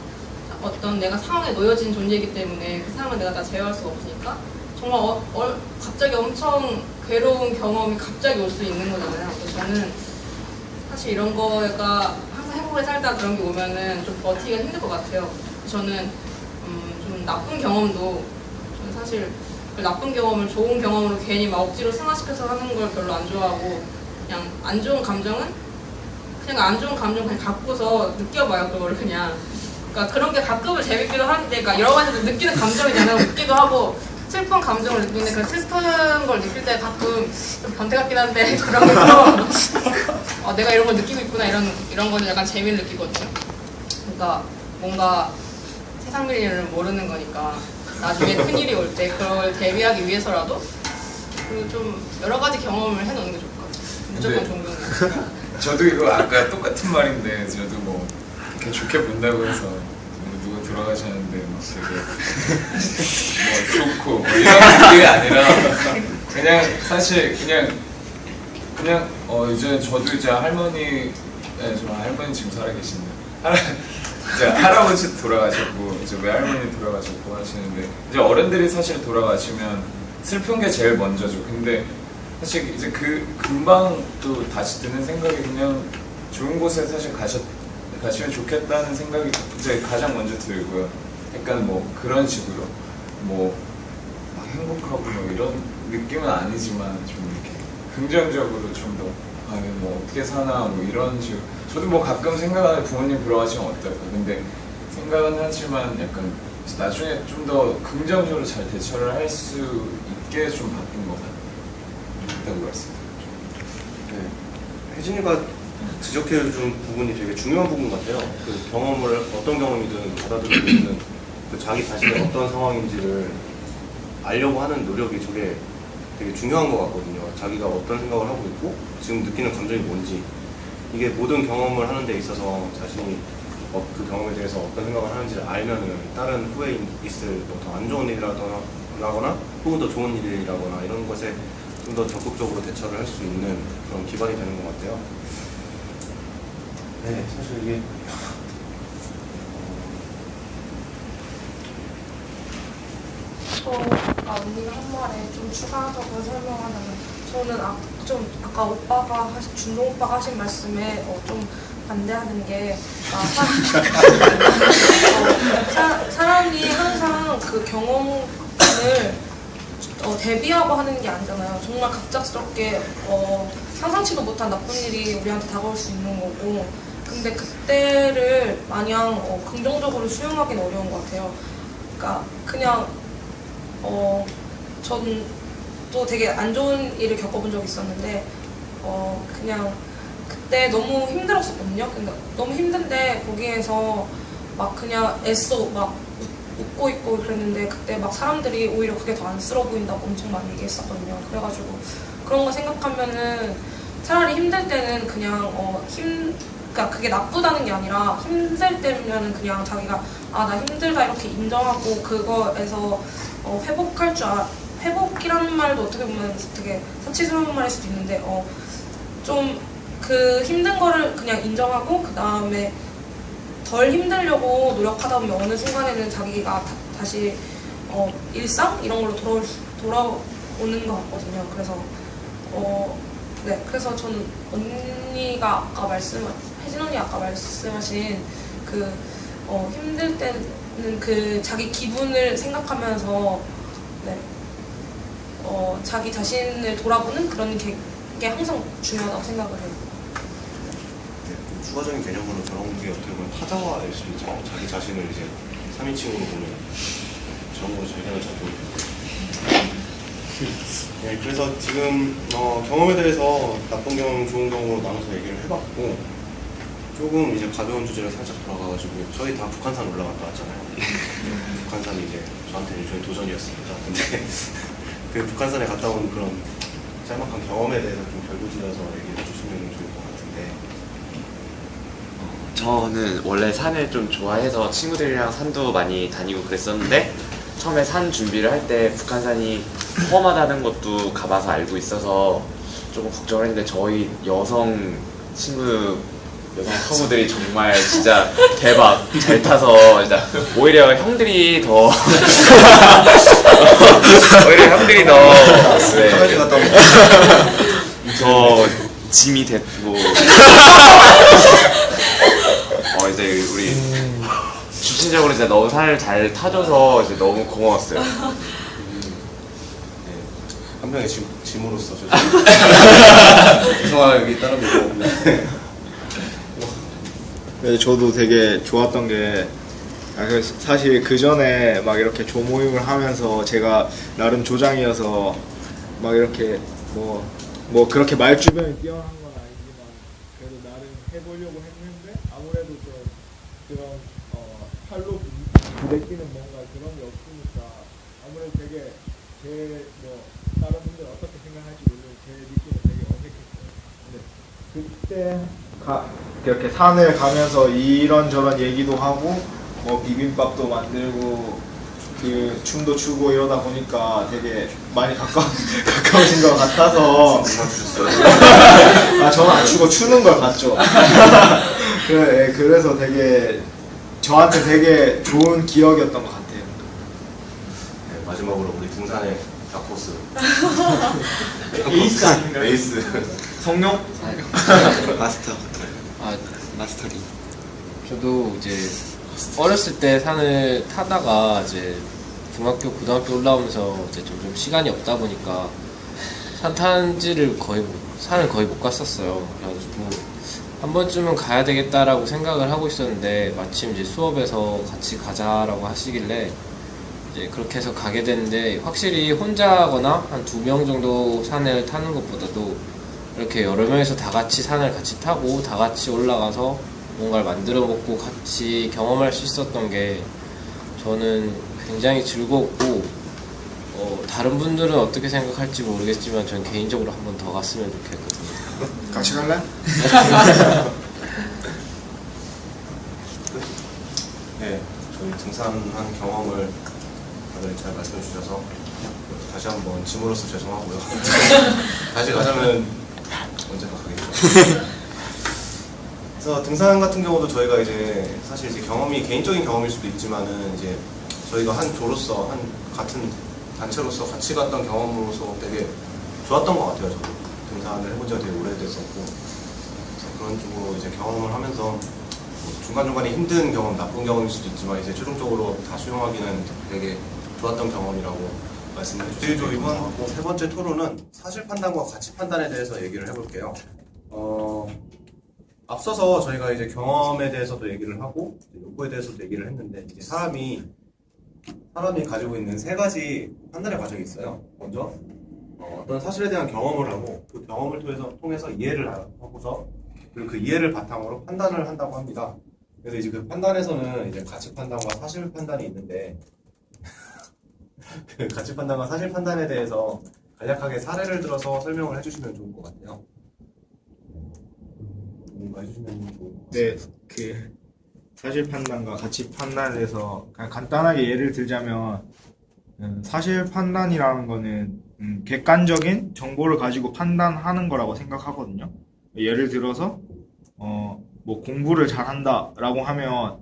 어떤 내가 상황에 놓여진 존재이기 때문에 그 상황을 내가 다 제어할 수가 없으니까 정말 갑자기 엄청 괴로운 경험이 갑자기 올 수 있는 거잖아요. 그래서 저는 사실 이런 거가 항상 행복하게 살다 그런 게 오면은 좀 버티기가 힘들 것 같아요. 저는 좀 나쁜 경험도 저는 사실 그 나쁜 경험을 좋은 경험으로 괜히 막 억지로 승화시켜서 하는 걸 별로 안 좋아하고 그냥 안 좋은 감정은 그냥 갖고서 느껴봐요. 그거를 그냥 그러니까 그런 게 가끔은 재밌기도 한데 그러니까 여러 가지 느끼는 감정이잖아요. 웃기도 하고 슬픈 감정을 느끼는데 그 슬픈 걸 느낄 때 가끔 좀 변태 같긴 한데 그런 거 내가 이런 걸 느끼고 있구나 이런 거는 약간 재미를 느끼거든요. 그러니까 뭔가 세상 미래를 모르는 거니까 나중에 큰일이 올 때 그걸 대비하기 위해서라도 그리고 좀 여러 가지 경험을 해놓는 게 좋을 것 같아요. 무조건 좋은 경험. 저도 이거 아까 똑같은 말인데 저도 뭐 이렇게 좋게 본다고 해서 누가 돌아가셨는데 막 되게 뭐 좋고 뭐 이런 게 아니라 그냥 사실 그냥 이제 저도 이제 할머니 지금 살아계신데 이제 할아버지 돌아가셨고 이제 외할머니 돌아가셨고 하시는데 이제 어른들이 사실 돌아가시면 슬픈 게 제일 먼저죠. 근데 사실 이제 그 금방 또 다시 드는 생각이 그냥 좋은 곳에 사실 가시면 좋겠다는 생각이 이제 가장 먼저 들고요. 약간 뭐 그런 식으로 뭐 막 행복하고 뭐 이런 느낌은 아니지만 좀 이렇게 긍정적으로 좀 더 아니 뭐 어떻게 사나 뭐 이런 식으로 저도 뭐 가끔 생각하는 부모님 돌아가시면 어떨까 근데 생각은 하지만 약간 나중에 좀 더 긍정적으로 잘 대처를 할 수 있게 좀 바뀐 것 같다고 말씀드렸죠. 네. 혜진이가 지적해준 부분이 되게 중요한 부분 같아요. 그 경험을 어떤 경험이든 받아들이고 있는 그 자기 자신의 어떤 상황인지를 알려고 하는 노력이 저게 되게 중요한 것 같거든요. 자기가 어떤 생각을 하고 있고 지금 느끼는 감정이 뭔지 이게 모든 경험을 하는 데 있어서 자신이 그 경험에 대해서 어떤 생각을 하는지를 알면은 다른 후에 있을 더 안 좋은 일이라거나 혹은 더 좋은 일이라거나 이런 것에 좀 더 적극적으로 대처를 할 수 있는 그런 기반이 되는 것 같아요. 네, 사실 이게 아까 언니가 한 말에 좀 추가적으로 설명하자면 저는 아까 오빠가 준동 오빠가 하신 말씀에 좀 반대하는 게 사람이 항상 그 경험을 대비하고 하는 게 아니잖아요. 정말 갑작스럽게 상상치도 못한 나쁜 일이 우리한테 다가올 수 있는 거고 근데 그때를 마냥 긍정적으로 수용하기는 어려운 것 같아요. 그러니까 그냥 전 또 되게 안 좋은 일을 겪어본 적이 있었는데 그냥 그때 너무 힘들었었거든요. 근데 너무 힘든데 거기에서 막 그냥 애써 막 웃고 있고 그랬는데 그때 막 사람들이 오히려 그게 더 안쓰러워 보인다고 엄청 많이 얘기했었거든요. 그래가지고 그런 거 생각하면은 차라리 힘들 때는 그냥 그러니까 그게 나쁘다는 게 아니라 힘들 때면은 그냥 자기가 나 힘들다 이렇게 인정하고 그거에서 회복할 줄 회복이라는 말도 어떻게 보면 되게 사치스러운 말일 수도 있는데 좀 그 힘든 거를 그냥 인정하고 그 다음에 덜 힘들려고 노력하다 보면 어느 순간에는 자기가 다시 일상 이런 걸로 돌아오는 것 같거든요. 그래서 네, 그래서 저는 언니가 아까 혜진 언니 아까 말씀하신 그 힘들 때는 그 자기 기분을 생각하면서 네, 자기 자신을 돌아보는 그런 게 항상 중요하다고 생각을 해요. 추가적인 개념으로 저런 게 어떻게 보면 타자화일 수 있죠. 자기 자신을 이제 3인칭으로 보면 저런 거 자기가 잘 보이고. 네, 그래서 지금 경험에 대해서 나쁜 경험, 좋은 경험으로 나눠서 얘기를 해봤고 조금 이제 가벼운 주제로 살짝 돌아가가지고 저희 다 북한산 올라갔다 왔잖아요. 북한산이 이제 저한테는 일종의 도전이었습니다. 근데 그 북한산에 갔다 온 그런 짤막한 경험에 대해서 좀 결부지어서 얘기해 주시면 좋을 것 같은데. 저는 원래 산을 좀 좋아해서 친구들이랑 산도 많이 다니고 그랬었는데 처음에 산 준비를 할 때 북한산이 험하다는 것도 가봐서 알고 있어서 조금 걱정을 했는데 저희 여성 성우들이 정말 진짜 대박 잘 타서 진짜 오히려 형들이 더 더 짐이 됐고 이제 우리 주신적으로 진짜 너무 산을 잘 타줘서 이제 너무 고마웠어요. 한 명의 짐으로서 죄송합니다. 여기 다른 분. 네, 저도 되게 좋았던 게 사실 그 전에 막 이렇게 조모임을 하면서 제가 나름 조장이어서 막 이렇게 뭐 그렇게 말주변이 뛰어난 건 아니지만 그래도 나름 해보려고 했는데 아무래도 좀 그런 팔로 부대끼는 뭔가 그런 게 없으니까 아무래도 되게 다른 분들 어떻게 생각할지 모르겠는데 제 느낌은 되게 어색했어요. 근데 그때 이렇게 산을 가면서 이런저런 얘기도 하고 뭐 비빔밥도 만들고 그 춤도 추고 이러다 보니까 되게 많이 가까워진 것 같아서 저는 안 추고 추는 걸 봤죠. 그래서 되게 저한테 되게 좋은 기억이었던 것 같아요. 네, 마지막으로 우리 등산의 다코스 에이스 아닌가요? 에이스 성룡? 마스터리. 저도 이제 어렸을 때 산을 타다가 이제 중학교, 고등학교 올라오면서 이제 점점 시간이 없다 보니까 산을 거의 못 갔었어요. 그래가지고 한 번쯤은 가야 되겠다라고 생각을 하고 있었는데 마침 이제 수업에서 같이 가자라고 하시길래 이제 그렇게 해서 가게 됐는데, 확실히 혼자거나 한 2명 정도 산을 타는 것보다도 이렇게 여러 명이서 다 같이 산을 같이 타고 다 같이 올라가서 뭔가를 만들어 먹고 같이 경험할 수 있었던 게 저는 굉장히 즐거웠고, 다른 분들은 어떻게 생각할지 모르겠지만 전 개인적으로 한 번 더 갔으면 좋겠거든요. 같이 갈래? 네, 저희 등산한 경험을 다들 잘 말씀해 주셔서 다시 한번 짐으로써 죄송하고요. 다시 가자면 언제나 가겠죠. 그래서 등산 같은 경우도 저희가 이제 사실 이제 경험이 개인적인 경험일 수도 있지만은 이제 저희가 한 조로서 한 같은 단체로서 같이 갔던 경험으로서 되게 좋았던 것 같아요. 저도 등산을 해본 지가 되게 오래됐었고, 그래서 그런 쪽으로 이제 경험을 하면서 중간중간에 힘든 경험, 나쁜 경험일 수도 있지만 이제 최종적으로 다 수용하기는 되게 좋았던 경험이라고 말씀해 주시고, 이번 세 번째 토론은 사실 판단과 가치 판단에 대해서 얘기를 해볼게요. 앞서서 저희가 이제 경험에 대해서도 얘기를 하고 욕구에 대해서도 얘기를 했는데, 이제 사람이 가지고 있는 세 가지 판단의 과정이 있어요. 먼저 어떤 사실에 대한 경험을 하고 그 경험을 통해서 이해를 하고서, 그리고 그 이해를 바탕으로 판단을 한다고 합니다. 그래서 이제 그 판단에서는 이제 가치 판단과 사실 판단이 있는데 그 가치 판단과 사실 판단에 대해서 간략하게 사례를 들어서 설명을 해주시면 좋을 것 같아요. 뭔가 해주시면 좋을 것 같아요. 네, 그 사실 판단과 가치 판단에 대해서 그냥 간단하게 예를 들자면, 사실 판단이라는 거는 객관적인 정보를 가지고 판단하는 거라고 생각하거든요. 예를 들어서 뭐 공부를 잘한다라고 하면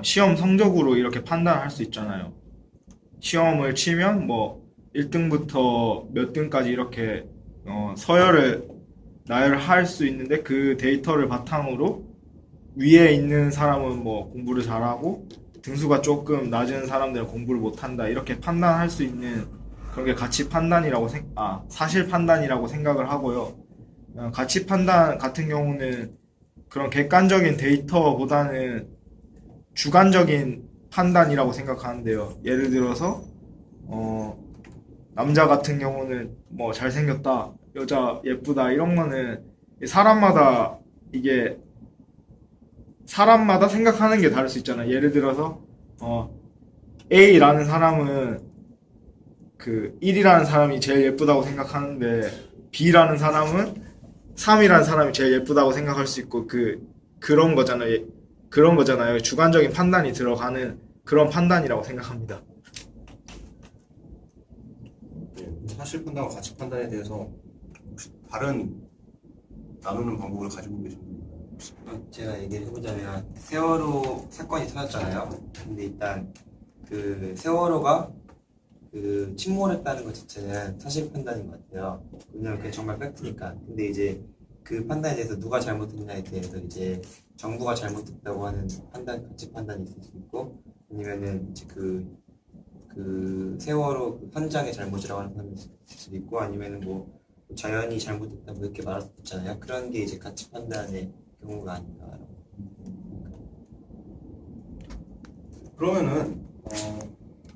시험 성적으로 이렇게 판단할 수 있잖아요. 시험을 치면 뭐 1등부터 몇 등까지 이렇게 서열을 나열할 수 있는데, 그 데이터를 바탕으로 위에 있는 사람은 뭐 공부를 잘하고 등수가 조금 낮은 사람들은 공부를 못한다, 이렇게 판단할 수 있는 그런 게 가치 판단이라고 사실 판단이라고 생각을 하고요. 가치 판단 같은 경우는 그런 객관적인 데이터보다는 주관적인 판단이라고 생각하는데요. 예를 들어서 남자 같은 경우는 뭐 잘생겼다, 여자 예쁘다, 이런 거는 사람마다 생각하는 게 다를 수 있잖아요. 예를 들어서 A라는 사람은 그 1이라는 사람이 제일 예쁘다고 생각하는데, B라는 사람은 3이라는 사람이 제일 예쁘다고 생각할 수 있고, 그런 거잖아요. 주관적인 판단이 들어가는 그런 판단이라고 생각합니다. 네, 사실 판단과 가치 판단에 대해서 혹시 다른 나누는 방법을 가지고 계신가요? 제가 얘기를 해보자면, 세월호 사건이 터졌잖아요. 근데 일단 그 세월호가 그 침몰했다는 것 자체는 사실 판단인 것 같아요. 왜냐면 그게 정말 팩트니까. 근데 이제 그 판단에 대해서 누가 잘못했냐에 대해서 이제 정부가 잘못했다고 하는 가치 판단이 있을 수 있고, 아니면은 이제 그 세월호 그 현장의 잘못이라고 하는 판단이 있을 수도 있고, 아니면은 뭐 자연이 잘못했다 뭐 이렇게 말할 수도 있잖아요. 그런 게 이제 가치 판단의 경우가 아닌가라고. 그러면은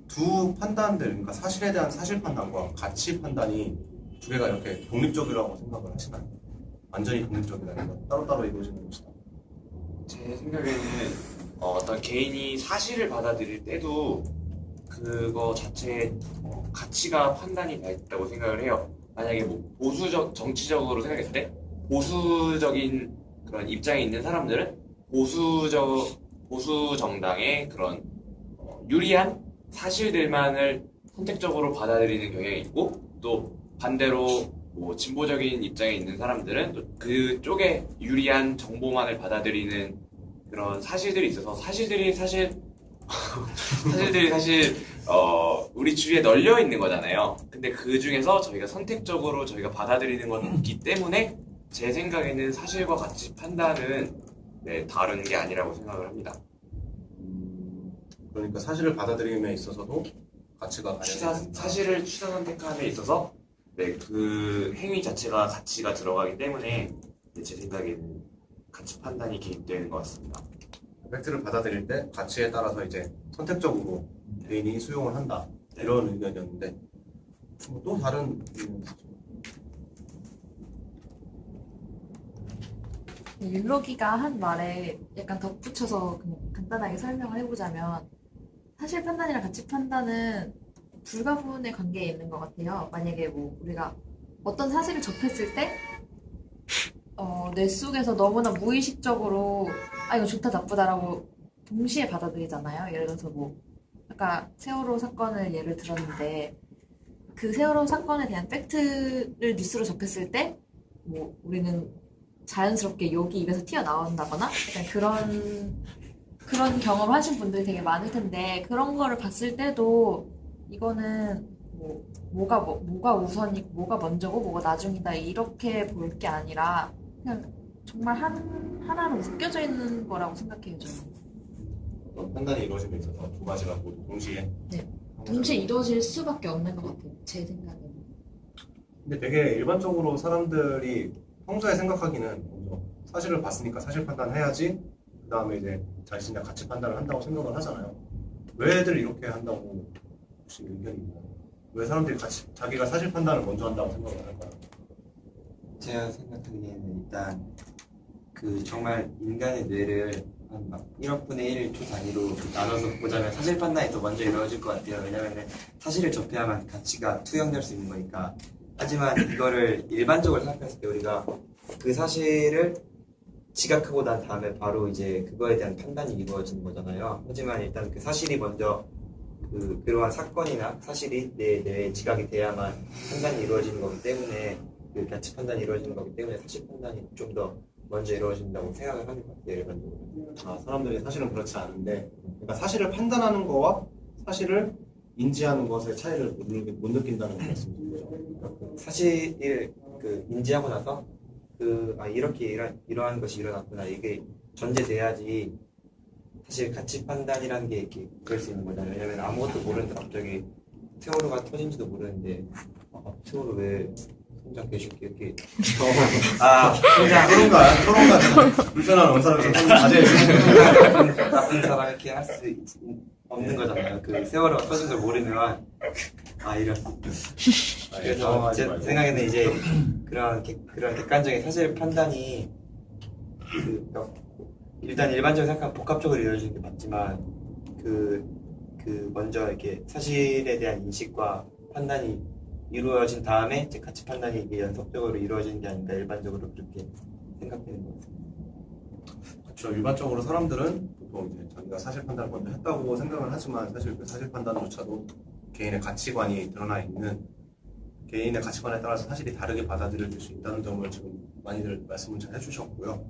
두 판단들, 그러니까 사실에 대한 사실 판단과 가치 판단이 두 개가 이렇게 독립적이라고 생각을 하시나요? 완전히 독립적이다, 아니면 따로따로 이루어지는 것이다? 제 생각에는 어떤 개인이 사실을 받아들일 때도 그거 자체에 가치가 판단이 돼 있다고 생각을 해요. 만약에 뭐 정치적으로 생각했을 때 보수적인 그런 입장에 있는 사람들은 보수 정당의 그런 유리한 사실들만을 선택적으로 받아들이는 경향이 있고, 또 반대로 뭐 진보적인 입장에 있는 사람들은 또 그쪽에 유리한 정보만을 받아들이는 그런 사실들이 있어서, 사실들이 사실 우리 주위에 널려 있는 거잖아요. 근데 그 중에서 저희가 선택적으로 저희가 받아들이는 건 있기 때문에 제 생각에는 사실과 가치 판단은 다른 게 아니라고 생각을 합니다. 그러니까 사실을 받아들임에 있어서도 가치가 사실을 취사 선택함에 있어서 네, 그 행위 자체가 가치가 들어가기 때문에 네, 제 생각에는 가치 판단이 개입되는 것 같습니다. 팩트를 받아들일 때 가치에 따라서 이제 선택적으로 개인이 수용을 한다 이런 의견이었는데 또 다른 의견이 있죠. 율로기가 한 말에 약간 덧붙여서 그냥 간단하게 설명을 해보자면 사실 판단이랑 가치 판단은 불가분의 관계에 있는 것 같아요. 만약에 뭐 우리가 어떤 사실을 접했을 때 뇌 속에서 너무나 무의식적으로 이거 좋다 나쁘다라고 동시에 받아들이잖아요. 예를 들어서 뭐 아까 세월호 사건을 예를 들었는데 그 세월호 사건에 대한 팩트를 뉴스로 접했을 때 뭐 우리는 자연스럽게 욕이 입에서 튀어나온다거나 약간 그런 경험을 하신 분들이 되게 많을 텐데 그런 거를 봤을 때도 이거는 뭐가 우선이고 뭐가 먼저고 뭐가 나중이다 이렇게 볼 게 아니라 그냥 정말 하나로 묶여져 있는 거라고 생각해요 저는. 어떤 판단이 이루어짐에 있어서 두 가지가 모두 동시에 동시에 이루어질 수밖에 없는 것 같아요 제 생각에는. 근데 되게 일반적으로 사람들이 평소에 생각하기는 먼저 사실을 봤으니까 사실 판단해야지 그 다음에 이제 자신의 가치 판단을 한다고 생각을 하잖아요. 왜들 이렇게 한다고 혹시 의견이 있나요? 왜 사람들이 자기가 사실 판단을 먼저 한다고 생각을 할까요? 제가 생각하기에는 일단 그 정말 인간의 뇌를 한 막 1억 분의 1 초 단위로 나눠서 보자면 사실 판단이 더 먼저 이루어질 것 같아요. 왜냐하면 사실을 접해야만 가치가 투영될 수 있는 거니까. 하지만 이거를 일반적으로 생각했을 때 우리가 그 사실을 지각하고 난 다음에 바로 이제 그거에 대한 판단이 이루어지는 거잖아요. 하지만 일단 그 사실이 먼저 그러한 사건이나 사실이 내 뇌에 지각이 돼야만 판단이 이루어지는 거기 때문에 그 가치 판단이 이루어지는 거기 때문에 사실 판단이 좀 더 먼저 이루어진다고 생각을 하는 것 같아요. 일반적으로. 사람들이 사실은 그렇지 않은데 그러니까 사실을 판단하는 거와 사실을 인지하는 것의 차이를 못 느낀다는 말씀이죠. 사실을 인지하고 나서 이렇게 이러한 것이 일어났구나 이게 전제돼야지 사실 가치 판단이라는 게 이렇게 그럴 수 있는 거잖아요. 왜냐면 아무것도 모르는데 갑자기 세월호가 터진지도 모르는데 세월호 왜 통장 개쉽게 이렇게 통장 토론가 불편한 원사람이 자제해 나쁜 사람 이렇게 할 수 없는 거잖아요. 그 세월호가 터진 걸 모르면 이런 그래서 제 생각에는 이제 그런 객관적인 사실 판단이 일단 일반적으로 생각하면 복합적으로 이루어지는 게 맞지만 먼저 이렇게 사실에 대한 인식과 판단이 이루어진 다음에 이제 가치 판단이 이게 연속적으로 이루어지는 게 아닌가 일반적으로 그렇게 생각되는 것 같습니다. 그렇죠. 일반적으로 사람들은 보통 이제 자기가 사실 판단을 먼저 했다고 생각을 하지만 사실 그 사실 판단조차도 개인의 가치관이 드러나 있는 개인의 가치관에 따라서 사실이 다르게 받아들여질 수 있다는 점을 지금 많이들 말씀을 잘 해주셨고요.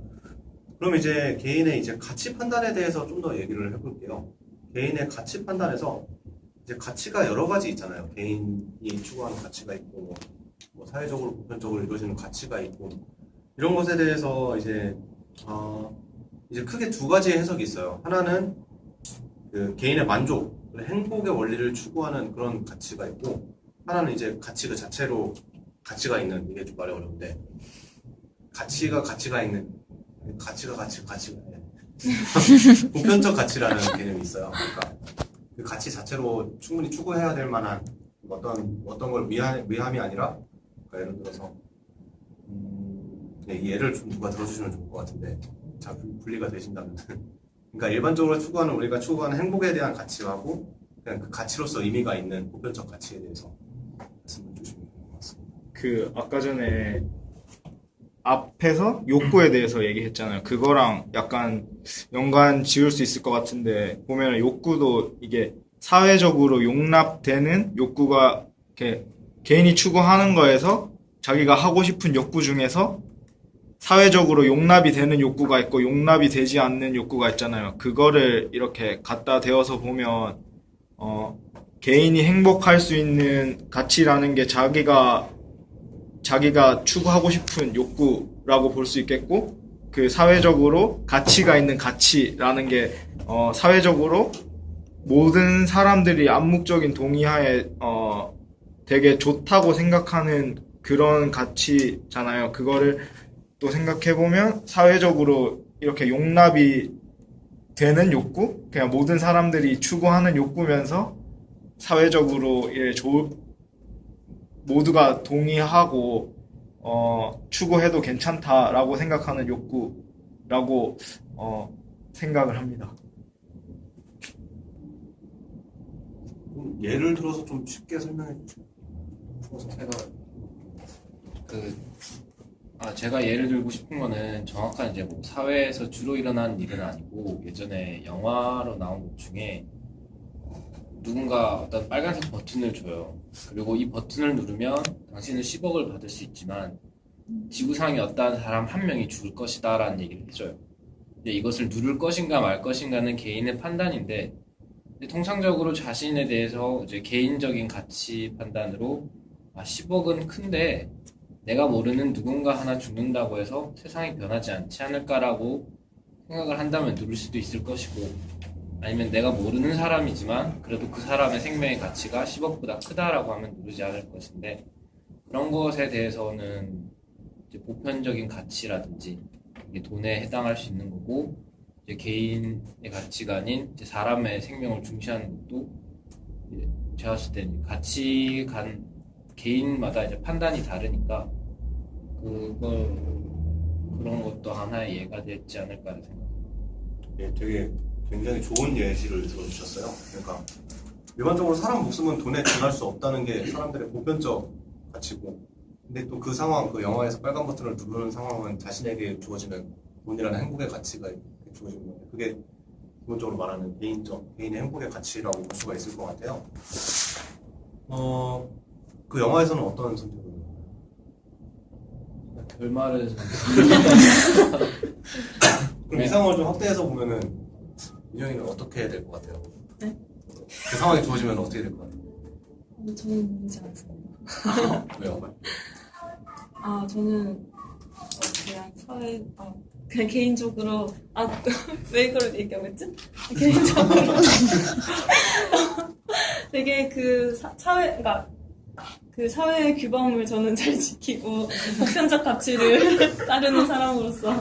그럼 이제 개인의 이제 가치 판단에 대해서 좀 더 얘기를 해볼게요. 개인의 가치 판단에서 이제 가치가 여러 가지 있잖아요. 개인이 추구하는 가치가 있고, 뭐 사회적으로 보편적으로 이루어지는 가치가 있고, 이런 것에 대해서 이제 크게 두 가지의 해석이 있어요. 하나는 그 개인의 만족, 행복의 원리를 추구하는 그런 가치가 있고, 하나는 이제 가치 그 자체로 가치가 있는, 이게 좀 말이 어려운데, 가치가 있는, 가치가 보편적 가치라는 개념이 있어요. 그러니까 그 가치 자체로 충분히 추구해야 될 만한 어떤 걸 위함이 아니라, 그러니까 예를 들어서 이 예를 좀 누가 들어주시면 좋을 것 같은데 잘 분리가 되신다면 그러니까 일반적으로 우리가 추구하는 행복에 대한 가치하고 그냥 그 가치로서 의미가 있는 보편적 가치에 대해서 말씀을 주시면 좋을 것 같습니다. 아까 전에 앞에서 욕구에 대해서 얘기했잖아요. 그거랑 약간 연관 지을 수 있을 것 같은데 보면 욕구도 이게 사회적으로 용납되는 욕구가 이렇게 개인이 추구하는 거에서 자기가 하고 싶은 욕구 중에서 사회적으로 용납이 되는 욕구가 있고 용납이 되지 않는 욕구가 있잖아요. 그거를 이렇게 갖다 대어서 보면 개인이 행복할 수 있는 가치라는 게 자기가 추구하고 싶은 욕구라고 볼 수 있겠고 그 사회적으로 가치가 있는 가치라는 게 사회적으로 모든 사람들이 암묵적인 동의하에 되게 좋다고 생각하는 그런 가치잖아요. 그거를 또 생각해보면 사회적으로 이렇게 용납이 되는 욕구? 그냥 모든 사람들이 추구하는 욕구면서 사회적으로 모두가 동의하고 추구해도 괜찮다라고 생각하는 욕구라고 생각을 합니다. 예를 들어서 좀 쉽게 설명해 주세요. 제가 예를 들고 싶은 거는 정확한 이제 뭐 사회에서 주로 일어나는 일은 아니고 예전에 영화로 나온 것 중에 누군가 어떤 빨간색 버튼을 줘요. 그리고 이 버튼을 누르면 당신은 10억을 받을 수 있지만 지구상에 어떠한 사람 한 명이 죽을 것이다 라는 얘기를 해줘요. 근데 이것을 누를 것인가 말 것인가는 개인의 판단인데 통상적으로 자신에 대해서 이제 개인적인 가치 판단으로 10억은 큰데 내가 모르는 누군가 하나 죽는다고 해서 세상이 변하지 않지 않을까라고 생각을 한다면 누를 수도 있을 것이고, 아니면 내가 모르는 사람이지만 그래도 그 사람의 생명의 가치가 10억보다 크다라고 하면 누르지 않을 것인데, 그런 것에 대해서는 이제 보편적인 가치라든지 이게 돈에 해당할 수 있는 거고, 이제 개인의 가치가 아닌 이제 사람의 생명을 중시하는 것도 이제 제가 봤을 때는 가치관 개인마다 이제 판단이 다르니까 그런 것도 하나의 예가 되지 않을까 생각합니다. 예, 되게 굉장히 좋은 예시를 들어주셨어요. 그러니까 일반적으로 사람 목숨은 돈에 준할 수 없다는 게 사람들의 보편적 가치고, 근데 또 그 상황, 그 영화에서 빨간 버튼을 누르는 상황은 자신에게 주어지는 돈이라는 행복의 가치가 주어지는 건데, 그게 기본적으로 말하는 개인의 행복의 가치라고 볼 수가 있을 것 같아요. 그 영화에서는 어떤 선택을 했나요? 결말을 그럼 이 상황을 좀 확대해서 보면은 민영이는 어떻게 해야 될 것 같아요? 네? 그 상황이 주어지면 어떻게 될 것 같아요? 저는 모르지 않습니다. 왜요? 저는 그냥 그냥 개인적으로 왜 이걸 얘기하고 있지? 개인적으로 되게 그러니까 그 사회의 규범을 저는 잘 지키고 보편적 가치를 따르는 사람으로서.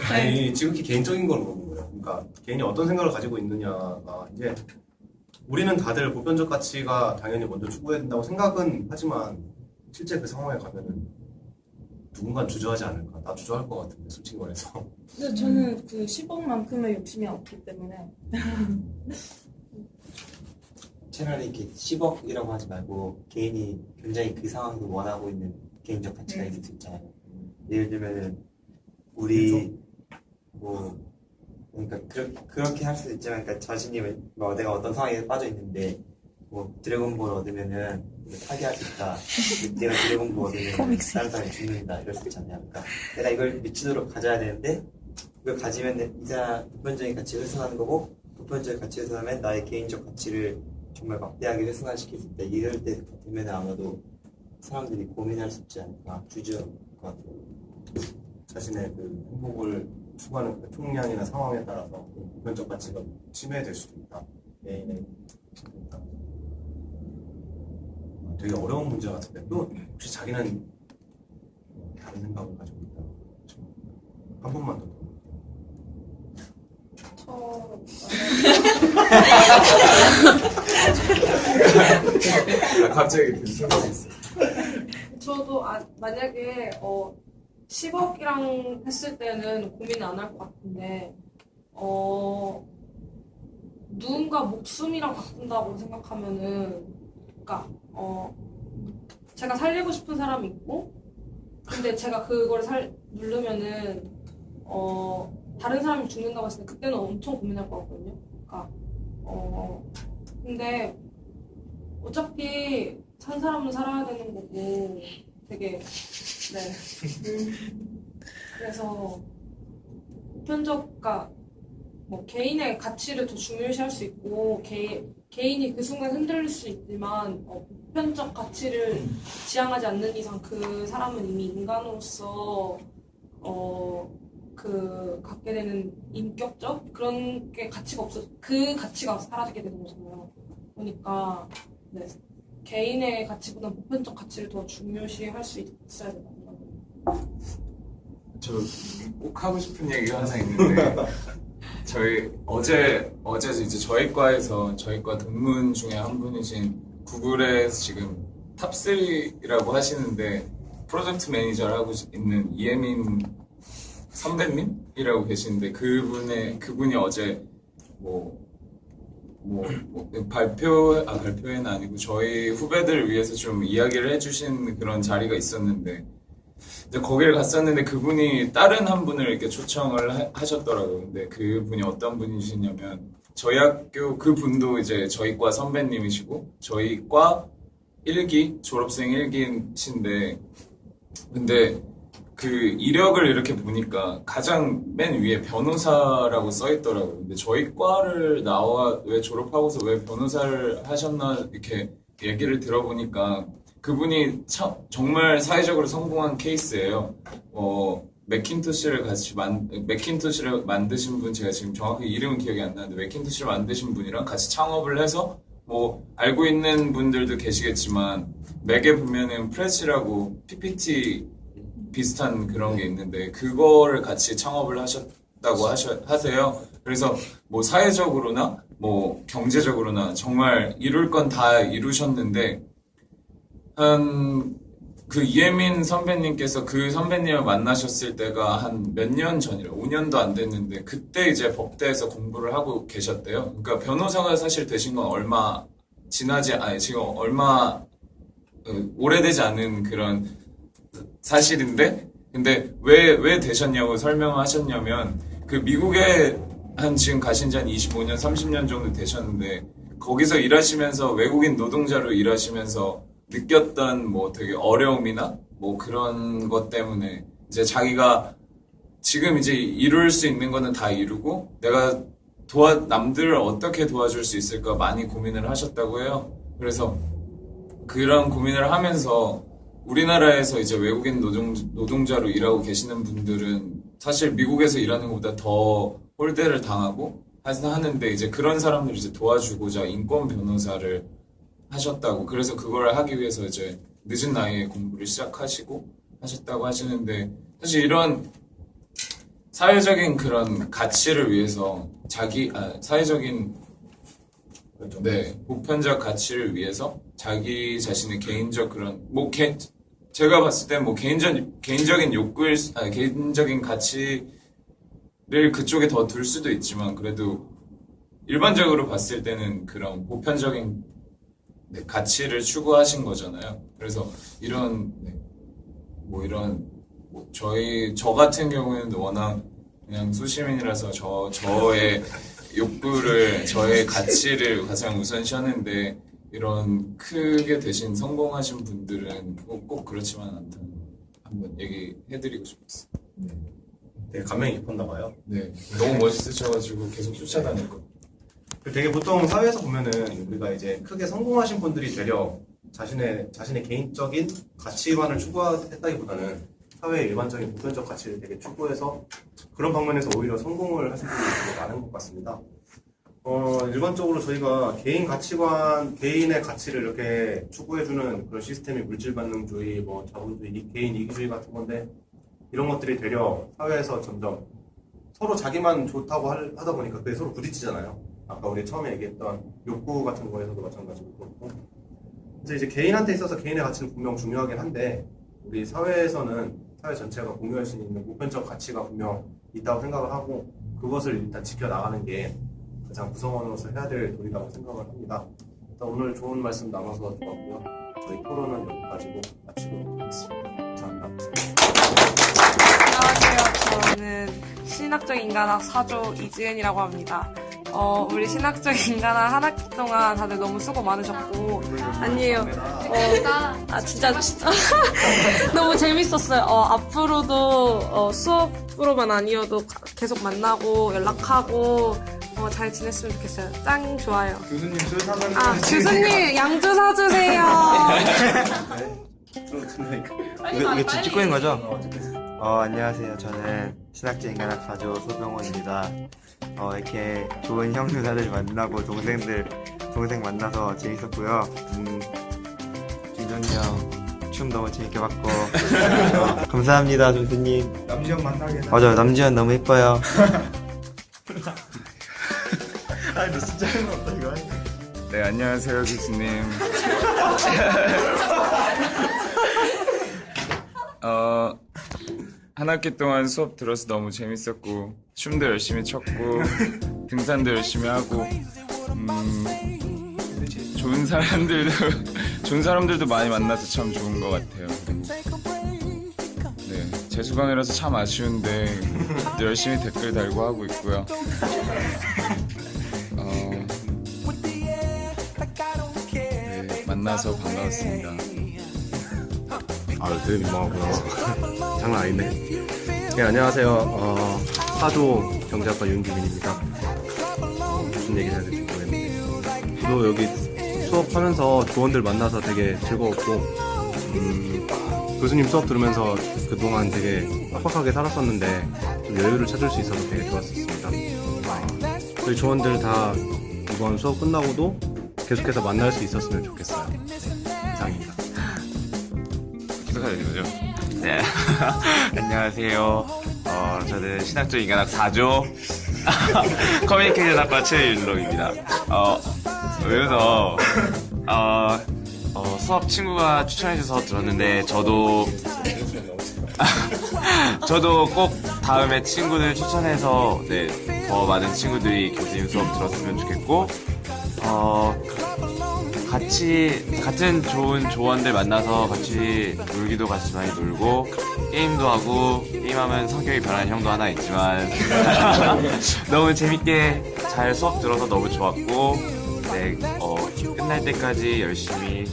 아니, 지극히 개인적인 걸 물어본 거예요. 그러니까 개인이 어떤 생각을 가지고 있느냐가, 이제 우리는 다들 보편적 가치가 당연히 먼저 추구해야 된다고 생각은 하지만 실제 그 상황에 가면은 누군가 주저하지 않을까? 나 주저할 것 같은데, 솔직히 말해서. 근데 저는 그 10억만큼의 욕심이 없기 때문에. 차라리 이렇게 10억이라고 하지 말고 개인이 굉장히 그 상황에서 원하고 있는 개인적 가치가 있을 수 있잖아요. 예를 들면은 우리 뭐 그러니까 그렇게 할 수도 있지만, 그러니까 자신이 뭐 내가 어떤 상황에 빠져 있는데 뭐 드래곤볼 얻으면은 타개할 수 있다. 내가 드래곤볼 얻으면 다른 사람이 죽는다. 이럴 수 있잖아요. 그러니까 내가 이걸 미치도록 가져야 되는데 이걸 가지면 이 사람 보편적인 가치를 훼손하는 거고, 보편적인 가치를 훼손하면 나의 개인적 가치를 정말 막대하게 훼손시킬 수 있다. 이럴 때 같으면 아마도 사람들이 고민할 수 있지 않을까, 주저할 것 같아요. 자신의 그 행복을 추구하는 그 총량이나 상황에 따라서 그 보편적 가치가 침해될 수도 있다. 개인의 있다. 되게 어려운 문제 같은데, 또 혹시 자기는 다른 생각을 가지고 있다. 한 번만 더. 갑자기 그 생각이 있어. 저도 만약에 10억이랑 했을 때는 고민 안 할 것 같은데, 누군가 목숨이랑 바꾼다고 생각하면은, 그러니까 제가 살리고 싶은 사람이 있고, 근데 제가 그걸 누르면은 다른 사람이 죽는다고 했을 때 그때는 엄청 고민할 것 같거든요. 그러니까 근데 어차피 산 사람은 살아야 되는 거고, 되게 그래서 보편적과 뭐 개인의 가치를 더 중요시할 수 있고, 개인이 그 순간 흔들릴 수 있지만 보편적 가치를 지향하지 않는 이상 그 사람은 이미 인간으로서 그 갖게 되는 인격적 그런 게 가치가 없어, 그 가치가 사라지게 되는 거잖아요. 보니까 네, 개인의 가치보다 보편적 가치를 더 중요시할 수 있어야 된다고. 저 꼭 하고 싶은 얘기가 하나 있는데 저희 어제 이제 저희 과에서 저희 과 동문 중에 한 분이신 구글에 지금 탑3라고 하시는데 프로젝트 매니저를 하고 있는 이예민 선배님이라고 계시는데 그분이 어제 발표회는 아니고 저희 후배들을 위해서 좀 이야기를 해주신 그런 자리가 있었는데 이제 거기를 갔었는데 그분이 다른 한 분을 이렇게 초청을 하셨더라고요. 근데 그분이 어떤 분이시냐면 저희 학교 그분도 이제 저희 과 선배님이시고 저희 과 1기 졸업생 1기신데 근데 그 이력을 이렇게 보니까 가장 맨 위에 변호사라고 써 있더라고요. 근데 저희 과를 왜 졸업하고서 왜 변호사를 하셨나 이렇게 얘기를 들어보니까 그분이 정말 사회적으로 성공한 케이스예요. 맥킨토시를 만드신 분 제가 지금 정확히 이름은 기억이 안 나는데 맥킨토시를 만드신 분이랑 같이 창업을 해서 알고 있는 분들도 계시겠지만 맥에 보면은 프레시라고 PPT 비슷한 그런 게 있는데 그거를 같이 창업을 하셨다고 하세요. 그래서 사회적으로나 경제적으로나 정말 이룰 건 다 이루셨는데 그 이예민 선배님께서 그 선배님을 만나셨을 때가 한 몇 년 전이라 5년도 안 됐는데 그때 이제 법대에서 공부를 하고 계셨대요. 그러니까 변호사가 사실 되신 건 지금 얼마 오래되지 않은 그런 사실인데 근데 왜 되셨냐고 설명하셨냐면 그 미국에 지금 가신 지 한 25년 30년 정도 되셨는데 거기서 일하시면서 외국인 노동자로 일하시면서 느꼈던 되게 어려움이나 그런 것 때문에 이제 자기가 지금 이제 이룰 수 있는 거는 다 이루고 내가 남들을 어떻게 도와줄 수 있을까 많이 고민을 하셨다고 해요. 그래서 그런 고민을 하면서 우리나라에서 이제 외국인 노동자로 일하고 계시는 분들은 사실 미국에서 일하는 것보다 더 홀대를 당하고 하는데 이제 그런 사람들을 이제 도와주고자 인권 변호사를 하셨다고. 그래서 그걸 하기 위해서 이제 늦은 나이에 공부를 시작하시고 하셨다고 하시는데 사실 이런 사회적인 그런 가치를 위해서 사회적인 보편적 가치를 위해서 자기 자신의 개인적 그런 제가 봤을 때 개인적인 개인적인 가치를 그쪽에 더 둘 수도 있지만 그래도 일반적으로 봤을 때는 그런 보편적인 가치를 추구하신 거잖아요. 그래서 저 같은 경우에는 워낙 그냥 수시민이라서 저의 욕구를 저의 가치를 가장 우선시하는데 이런 크게 대신 성공하신 분들은 꼭 그렇지만 않다는 한번 얘기해드리고 싶었어요. 되게 감명이 깊었나 봐요. 네, 너무 멋있으셔가지고 계속 쫓아다니고. 되게 보통 사회에서 보면은 우리가 이제 크게 성공하신 분들이 되려 자신의 개인적인 가치관을 추구했다기보다는 사회의 일반적인 보편적 가치를 되게 추구해서 그런 방면에서 오히려 성공을 하신 분들이 되게 많은 것 같습니다. 일반적으로 저희가 개인의 가치를 이렇게 추구해주는 그런 시스템이 물질반응주의, 자본주의, 개인 이기주의 같은 건데 이런 것들이 되려 사회에서 점점 서로 자기만 좋다고 하다 보니까 그게 서로 부딪히잖아요. 아까 우리 처음에 얘기했던 욕구 같은 거에서도 마찬가지고 그렇고 이제 개인한테 있어서 개인의 가치는 분명 중요하긴 한데 우리 사회에서는 사회 전체가 공유할 수 있는 보편적 가치가 분명 있다고 생각을 하고 그것을 일단 지켜나가는 게 가장 구성원으로서 해야 될 도리라고 생각을 합니다. 일단 오늘 좋은 말씀 나눠서 좋았고요. 저희 토론은 여기까지로 마치도록 하겠습니다. 감사합니다. 안녕하세요. 저는 신학적 인간학 4조 이지은이라고 합니다. 우리 신학적 인간학 한 학기 동안 다들 너무 수고 많으셨고 아니에요. 진짜 너무 재밌었어요. 앞으로도 수업으로만 아니어도 계속 만나고 연락하고 잘 지냈으면 좋겠어요. 짱 좋아요. 교수님 술 사면 교수님 양주 사주세요. 이게 지금 찍고 있는 거죠? 안녕하세요. 저는 신학적 인간학 4조 소병호입니다. 이렇게 좋은 형 누나들 만나고 동생들 동생 만나서 재밌었고요. 준성이 형 춤 너무 재밌게 봤고 감사합니다 교수님. 남지현 만나게. 맞아요, 남지현 너무 예뻐요. 아니 너 진짜 해놓았다 이거. 네, 안녕하세요, 교수님. 한 학기 동안 수업 들어서 너무 재밌었고, 춤도 열심히 췄고, 등산도 열심히 하고, 좋은 사람들도 많이 만나서 참 좋은 것 같아요. 네, 재수강이라서 참 아쉬운데 열심히 댓글 달고 하고 있고요. 네, 만나서 반가웠습니다. 아, 되게 민망하고요. 장난 아니네. 네, 안녕하세요. 사조 경제학과 윤기민입니다. 무슨 얘기를 해야 될지 모르겠는데, 저도 여기 수업하면서 조원들 만나서 되게 즐거웠고, 교수님 수업 들으면서 그동안 되게 빡빡하게 살았었는데 좀 여유를 찾을 수 있어서 되게 좋았었습니다. 저희 조원들 다 이번 수업 끝나고도 계속해서 만날 수 있었으면 좋겠어요. 이상입니다. 계속해야 되는 거죠? 네. 안녕하세요. 저는 신학적 인간학 4조 커뮤니케이션학과 최윤록입니다. 여기서 수업 친구가 추천해줘서 들었는데 저도 꼭 다음에 친구들 추천해서 더 많은 친구들이 교수님 수업 들었으면 좋겠고 같은 좋은 조원들 만나서 같이 놀기도 같이 많이 놀고 게임도 하고 게임하면 성격이 변하는 형도 하나 있지만 너무 재밌게 잘 수업 들어서 너무 좋았고 끝날 때까지 열심히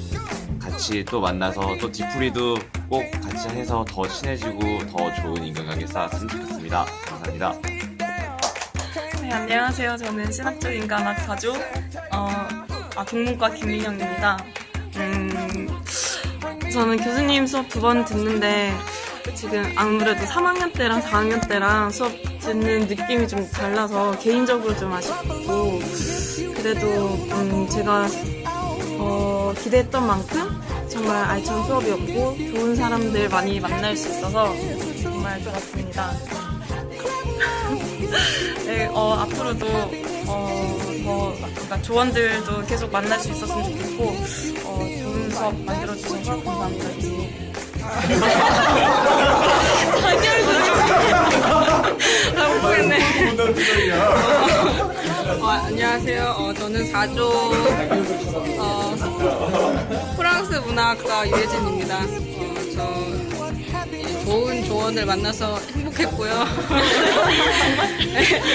같이 또 만나서 또 뒤풀이도 꼭 같이 해서 더 친해지고 더 좋은 인간관계 쌓았으면 좋겠습니다. 감사합니다. 네, 안녕하세요. 저는 신학적 인간학 4조 동문과 김민영입니다. 저는 교수님 수업 2번 듣는데 지금 아무래도 3학년 때랑 4학년 때랑 수업 듣는 느낌이 좀 달라서 개인적으로 좀 아쉽고 그래도 제가 기대했던 만큼 정말 알찬 수업이었고 좋은 사람들 많이 만날 수 있어서 정말 좋았습니다. 네, 앞으로도 그러니까 조원들도 계속 만날 수 있었으면 좋겠고 좋은 수업 만들어주셔서 감사합니다. 자기 얼굴 못 보겠네. 안녕하세요. 저는 4조 프랑스 문화학과 유혜진입니다. 좋은 조원을 만나서 행복했고요.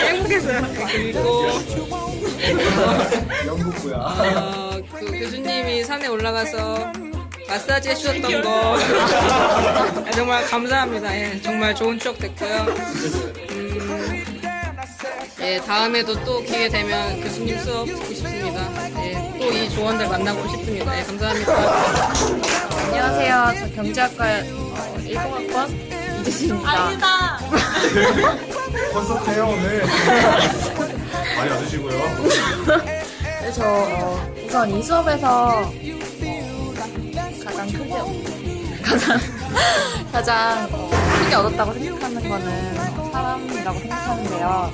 행복했어요. 그리고 그 교수님이 산에 올라가서 마사지 해주셨던 거 정말 감사합니다. 예, 정말 좋은 추억 됐고요. 다음에도 또 기회 되면 교수님 수업 듣고 싶습니다. 또 이 조원들 만나고 싶습니다. 감사합니다. 안녕하세요. 저 경제학과 10학번 이재진입니다. 아니다. 콘서트해요 오늘. 많이 와주시고요. 저 우선 이 수업에서 가장 크게 얻었다고 생각하는 거는 사람이라고 생각하는데요.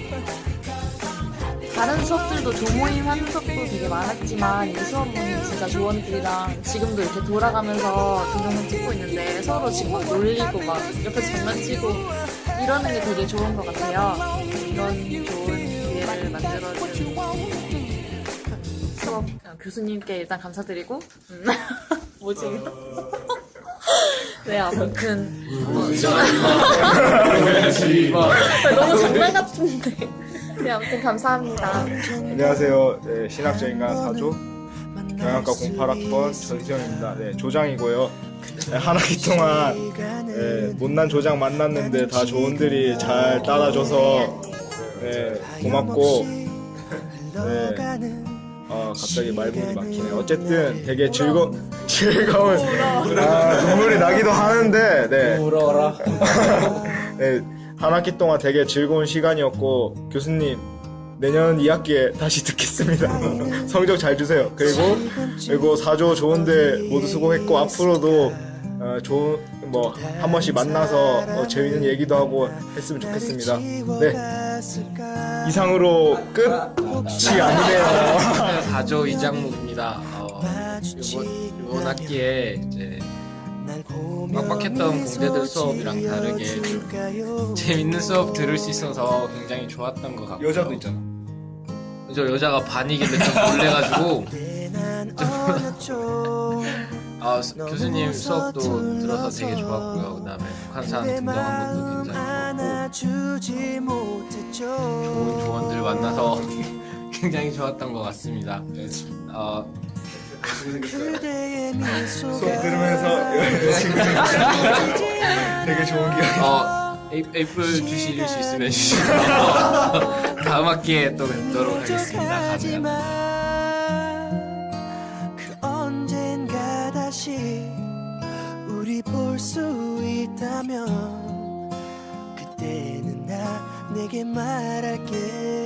다른 수업들도 조모임 하는 수업도 되게 많았지만 이 수업은 진짜 조원들이랑 지금도 이렇게 돌아가면서 동영상 찍고 있는데 서로 지금 막 놀리고 막 옆에서 장난치고 이러는 게 되게 좋은 것 같아요. 이런 좋은 기회를 만들어준 수업 교수님께 일단 감사드리고 뭐지? 네, 아무튼 너무 장난 같은데. 네, 아무튼 감사합니다. 안녕하세요. 네, 신학적 인간 4조 경영학과 08학번 전시영입니다. 네, 조장이고요. 네, 한 학기 동안 못난 조장 만났는데 다 조원들이 잘 따라줘서 고맙고 갑자기 말문이 막히네. 어쨌든 되게 즐거운 눈물이 나기도 하는데 네, 한 학기 동안 되게 즐거운 시간이었고 교수님 내년 2학기에 다시 듣겠습니다. 성적 잘 주세요. 그리고 4조 좋은데 모두 수고했고 앞으로도 좋은 뭐 한 번씩 만나서 재밌는 얘기도 하고 했으면 좋겠습니다. 네. 이상으로 끝이 아니네요. 4조 이장무입니다. 이번 학기에 이제 빡빡했던 공대들 수업이랑 다르게 좀 재밌는 수업 들을 수 있어서 굉장히 좋았던 것 같고요. 여자도 있잖아. 저 여자가 반이길래 좀 놀래가지고 교수님 수업도 들어서 되게 좋았고요. 그다음에 북한산 등장한 것도 굉장히 좋았고 좋은 조언들 만나서 굉장히 좋았던 것 같습니다. 수업 들으면서 되게 좋은 기억. 에이플 주실 수 있으면 주시고 다음 학기에 또 뵙도록 하겠습니다. 감사합니다. 언젠가 다시 우리 볼 수 있다면 그때는 나 내게 말할게